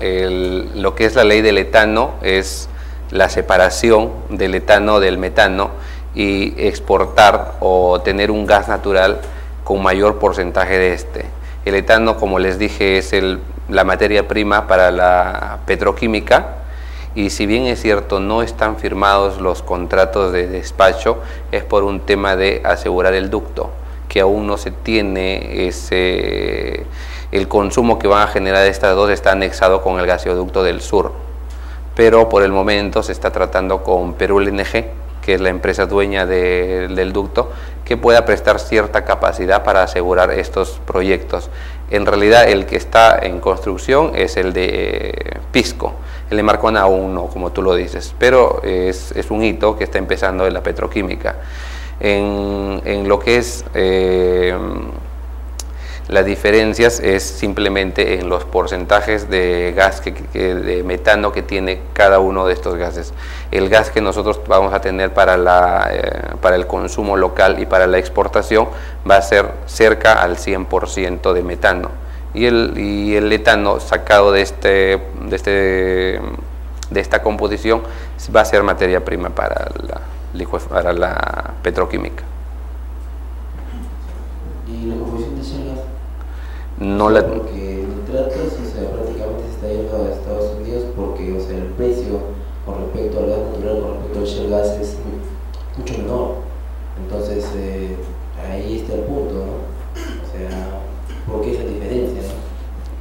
lo que es la ley del etano es la separación del etano del metano y exportar o tener un gas natural con mayor porcentaje de este. El etano, como les dije, es la materia prima para la petroquímica, y si bien es cierto no están firmados los contratos de despacho, es por un tema de asegurar el ducto, que aún no se tiene el consumo que van a generar estas dos está anexado con el gasoducto del sur, pero por el momento se está tratando con Perú LNG, que es la empresa dueña del ducto, que pueda prestar cierta capacidad para asegurar estos proyectos. En realidad el que está en construcción es el de Pisco, el de Marcona aún no, como tú lo dices, pero es un hito que está empezando en la petroquímica. En lo que es las diferencias es simplemente en los porcentajes de gas, de metano que tiene cada uno de estos gases. El gas que nosotros vamos a tener para el consumo local y para la exportación va a ser cerca al 100% de metano. Y el etano sacado de esta composición va a ser materia prima para la petroquímica.
¿Y la composición de ese gas?
No la...
Porque nitratos, o sea, prácticamente se está yendo a Estados Unidos porque, o sea, el precio con respecto al gas natural, con respecto al shale gas es mucho menor. Entonces, ahí está el punto, ¿no? O sea, ¿por qué esa diferencia, no?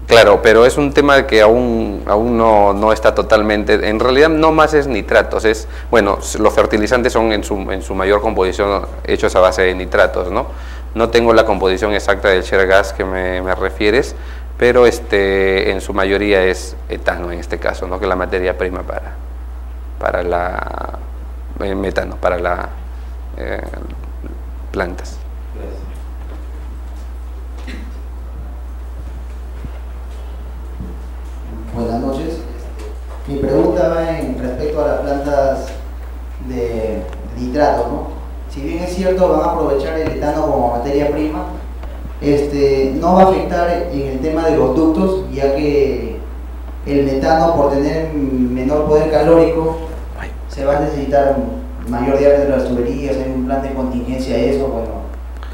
Claro, pero es un tema que aún no está totalmente, en realidad no más es nitratos, bueno, los fertilizantes son en su mayor composición hechos a base de nitratos, ¿no? No tengo la composición exacta del shale gas que me refieres, pero en su mayoría es etano en este caso, ¿no? Que es la materia prima para la metano, para las plantas.
Gracias.
Buenas noches. Mi pregunta va en respecto a las plantas de nitrato, ¿no? Si bien es cierto, van a aprovechar el etano como materia prima, no va a afectar en el tema de los ductos, ya que el metano, por tener menor poder calórico, se va a necesitar mayor diámetro de las tuberías, hay un plan de contingencia a eso. Bueno,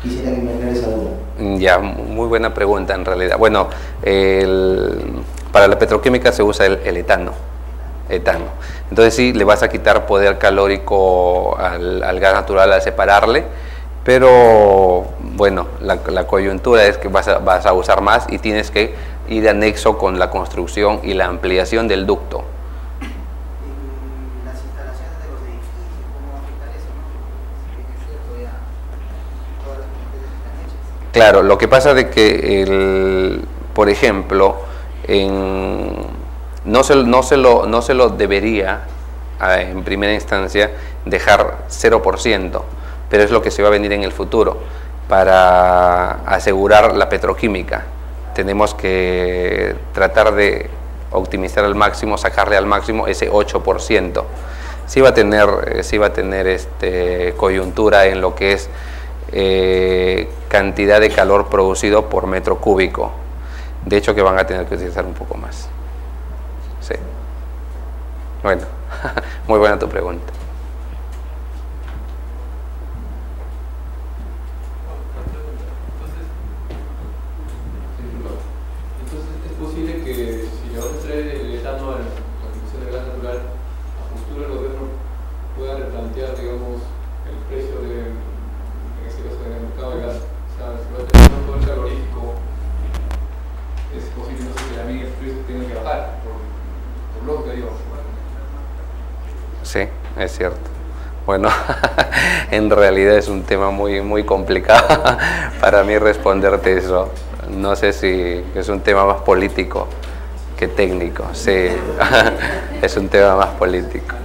quisiera que me aclare esa duda.
Ya, muy buena pregunta en realidad. Bueno, para la petroquímica se usa el etano. Entonces sí, le vas a quitar poder calórico al gas natural al separarle, pero bueno, la coyuntura es que vas a usar más y tienes que ir de anexo con la construcción y la ampliación del ducto.
Las instalaciones de los edificios, ¿cómo va a afectar eso, no? Si bien es cierto, ya todas las competencias están hechas.
Claro, lo que pasa de que, por ejemplo, no se lo debería en primera instancia dejar 0%, pero es lo que se va a venir en el futuro. Para asegurar la petroquímica tenemos que tratar de optimizar al máximo, sacarle al máximo ese 8%. Sí va a tener coyuntura en lo que es cantidad de calor producido por metro cúbico. De hecho que van a tener que utilizar un poco más. Sí. Bueno, muy buena tu pregunta.
Entonces, ¿es posible que si le vamos a traer el etano a la construcción de gas natural, a futuro el gobierno pueda replantear, digamos, el precio en este caso, del mercado de gas? O sea, si va a tener un poder calorífico, es posible entonces que también el precio tenga que bajar, por lógica, digo.
Sí, es cierto. Bueno, en realidad es un tema muy complicado para mí responderte eso. No sé si es un tema más político que técnico. Sí, es un tema más político.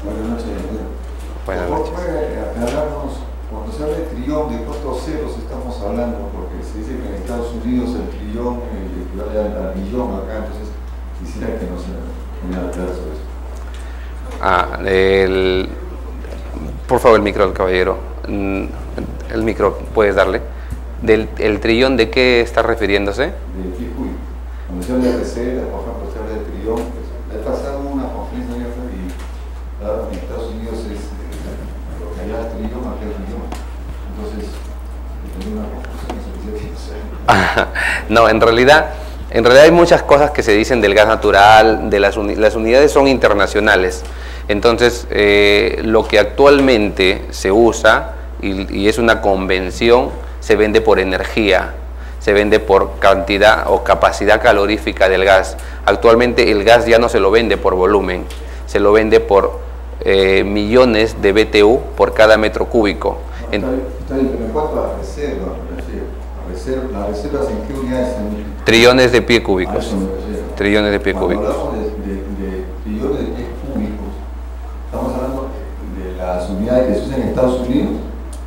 Buenas noches.
Buenas noches.
¿Puede aclararnos, cuando se habla de trillón, de cuántos ceros estamos hablando? Porque se dice que en Estados Unidos el trillón equivale al billón acá, entonces quisiera que nos aclare sobre eso.
Por favor, el micro al caballero. El micro, ¿puedes darle? ¿El trillón de qué está refiriéndose?
De Kijuy. Cuando se habla de reserva, por ejemplo, se habla de trillón, pues, he pasado una conferencia abierta y claro, en Estados Unidos es lo que allá es trillón, acá es trillón. Entonces, tengo una confusión, no sé.
No, en realidad hay muchas cosas que se dicen del gas natural, de las unidades son internacionales. Entonces, lo que actualmente se usa y es una convención, se vende por energía, se vende por cantidad o capacidad calorífica del gas. Actualmente el gas ya no se lo vende por volumen, se lo vende por millones de BTU por cada metro cúbico.
Está bien, pero en cuanto a reserva, ¿las reservas en qué unidades?
Trillones de pies cúbicos.
A eso me refiero.
Trillones de pies
Cuando
cúbicos.
hablamos de trillones de pies cúbicos, estamos hablando de las unidades que se usan en Estados Unidos,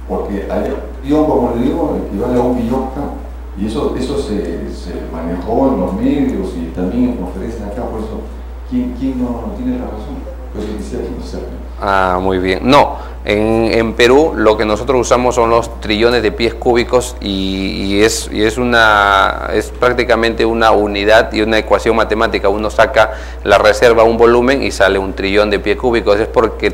porque hay un billón, como le digo, equivale a 1 billón acá. Y eso se manejó en los medios y también en conferencias acá, por eso, ¿quién no tiene la razón? Pues yo quisiera conocerlo.
Ah, muy bien. No, en Perú lo que nosotros usamos son los trillones de pies cúbicos y es prácticamente una unidad y una ecuación matemática. Uno saca la reserva, un volumen y sale un trillón de pies cúbicos. Es porque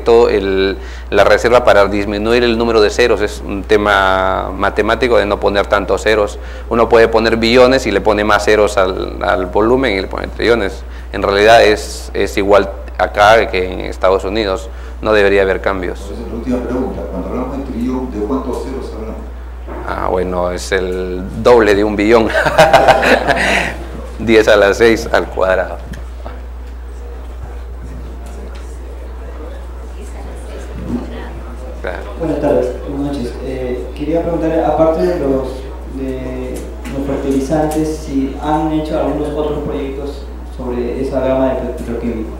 la reserva, para disminuir el número de ceros, es un tema matemático de no poner tantos ceros. Uno puede poner billones y le pone más ceros al volumen y le pone trillones. En realidad es igual acá que en Estados Unidos. No debería haber cambios.
Entonces, la última pregunta, cuando hablamos de trillón, ¿de cuántos ceros hablamos?
Ah, bueno, es el doble de 1 billón. 10 a la 6 al cuadrado. Claro.
Buenas tardes, buenas noches. Quería preguntarle, aparte de los fertilizantes, si han hecho algunos otros proyectos sobre esa gama de petroquímicos.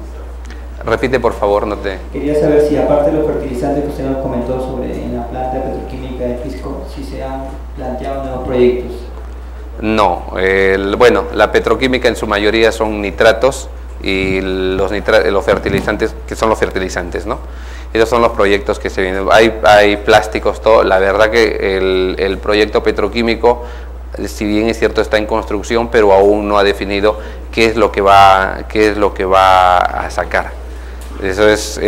Repite, por favor, no te...
Quería saber si, aparte de los fertilizantes que usted nos comentó sobre en la planta petroquímica de Pisco, si se han planteado nuevos proyectos.
No, bueno, la petroquímica en su mayoría son nitratos y los fertilizantes, que son los fertilizantes, ¿no? Esos son los proyectos que se vienen. Hay plásticos, todo. La verdad que el proyecto petroquímico, si bien es cierto, está en construcción, pero aún no ha definido qué es lo que va a sacar. Eso es,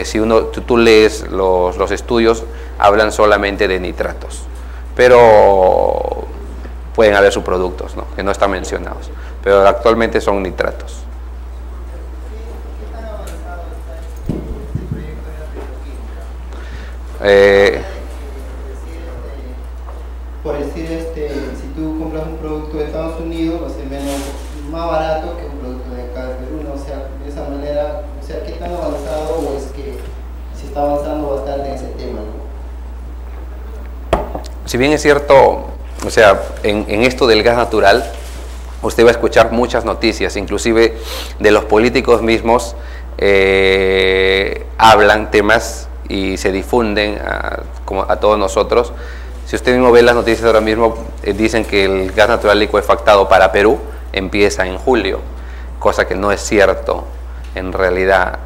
si tú lees los estudios, hablan solamente de nitratos, pero pueden haber subproductos, ¿no?, que no están mencionados, pero actualmente son nitratos.
Por decir, si tú compras un producto de Estados Unidos, va a ser más barato que un producto de acá de Perú, ¿no? O sea, de esa manera, o sea, ¿qué tan avanzado o es que se está avanzando bastante en ese tema, ¿no?
Si bien es cierto, o sea, en esto del gas natural, usted va a escuchar muchas noticias, inclusive de los políticos mismos, hablan temas y se difunden a todos nosotros. Si usted mismo ve las noticias ahora mismo, dicen que el gas natural licuefactado para Perú empieza en julio, cosa que no es cierto. En realidad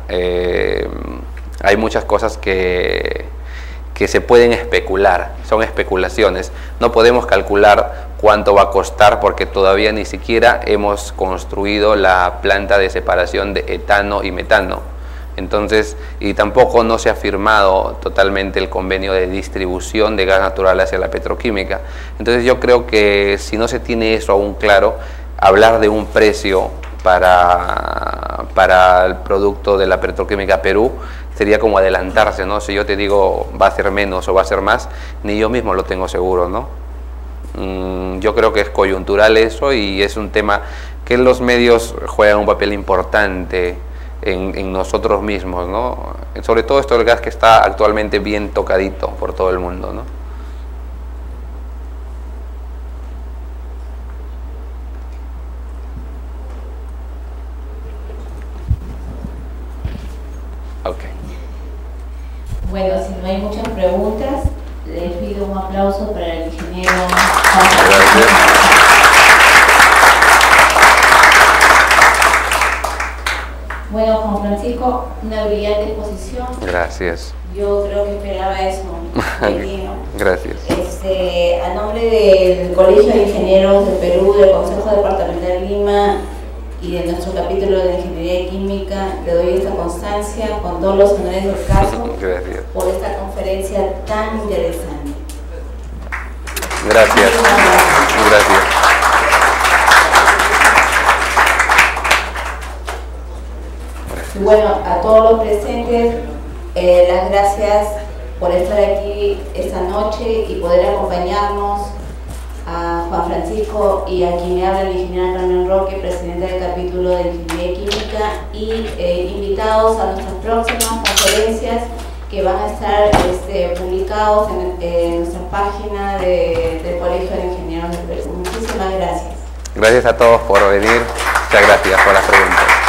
hay muchas cosas que se pueden especular, son especulaciones. No podemos calcular cuánto va a costar porque todavía ni siquiera hemos construido la planta de separación de etano y metano. Entonces, y tampoco no se ha firmado totalmente el convenio de distribución de gas natural hacia la petroquímica. Entonces yo creo que si no se tiene eso aún claro, hablar de un precio para el producto de la petroquímica Perú sería como adelantarse, ¿no? Si yo te digo va a ser menos o va a ser más, ni yo mismo lo tengo seguro, ¿no? Yo creo que es coyuntural eso y es un tema que los medios juegan un papel importante en nosotros mismos, ¿no? Sobre todo esto del gas que está actualmente bien tocadito por todo el mundo, ¿no? Ok.
Bueno, si no hay muchas preguntas, les pido un aplauso para el ingeniero.
Gracias.
Bueno, Juan Francisco, una brillante exposición.
Gracias.
Yo creo que esperaba eso de ti, ¿no?
Gracias.
A nombre del Colegio de Ingenieros de Perú, del Consejo Departamental Lima y de nuestro capítulo de Ingeniería Química, le doy esta constancia con todos los honores del caso.
Gracias.
Por esta conferencia tan interesante.
Gracias. Gracias.
Bueno, a todos los presentes, las gracias por estar aquí esta noche y poder acompañarnos a Juan Francisco y a quien me habla el ingeniero Carmen Roque, presidente del capítulo de Ingeniería Química, y invitados a nuestras próximas conferencias que van a estar publicados en nuestra página del Colegio de Ingenieros del Perú. Muchísimas gracias.
Gracias a todos por venir. Muchas gracias por las preguntas.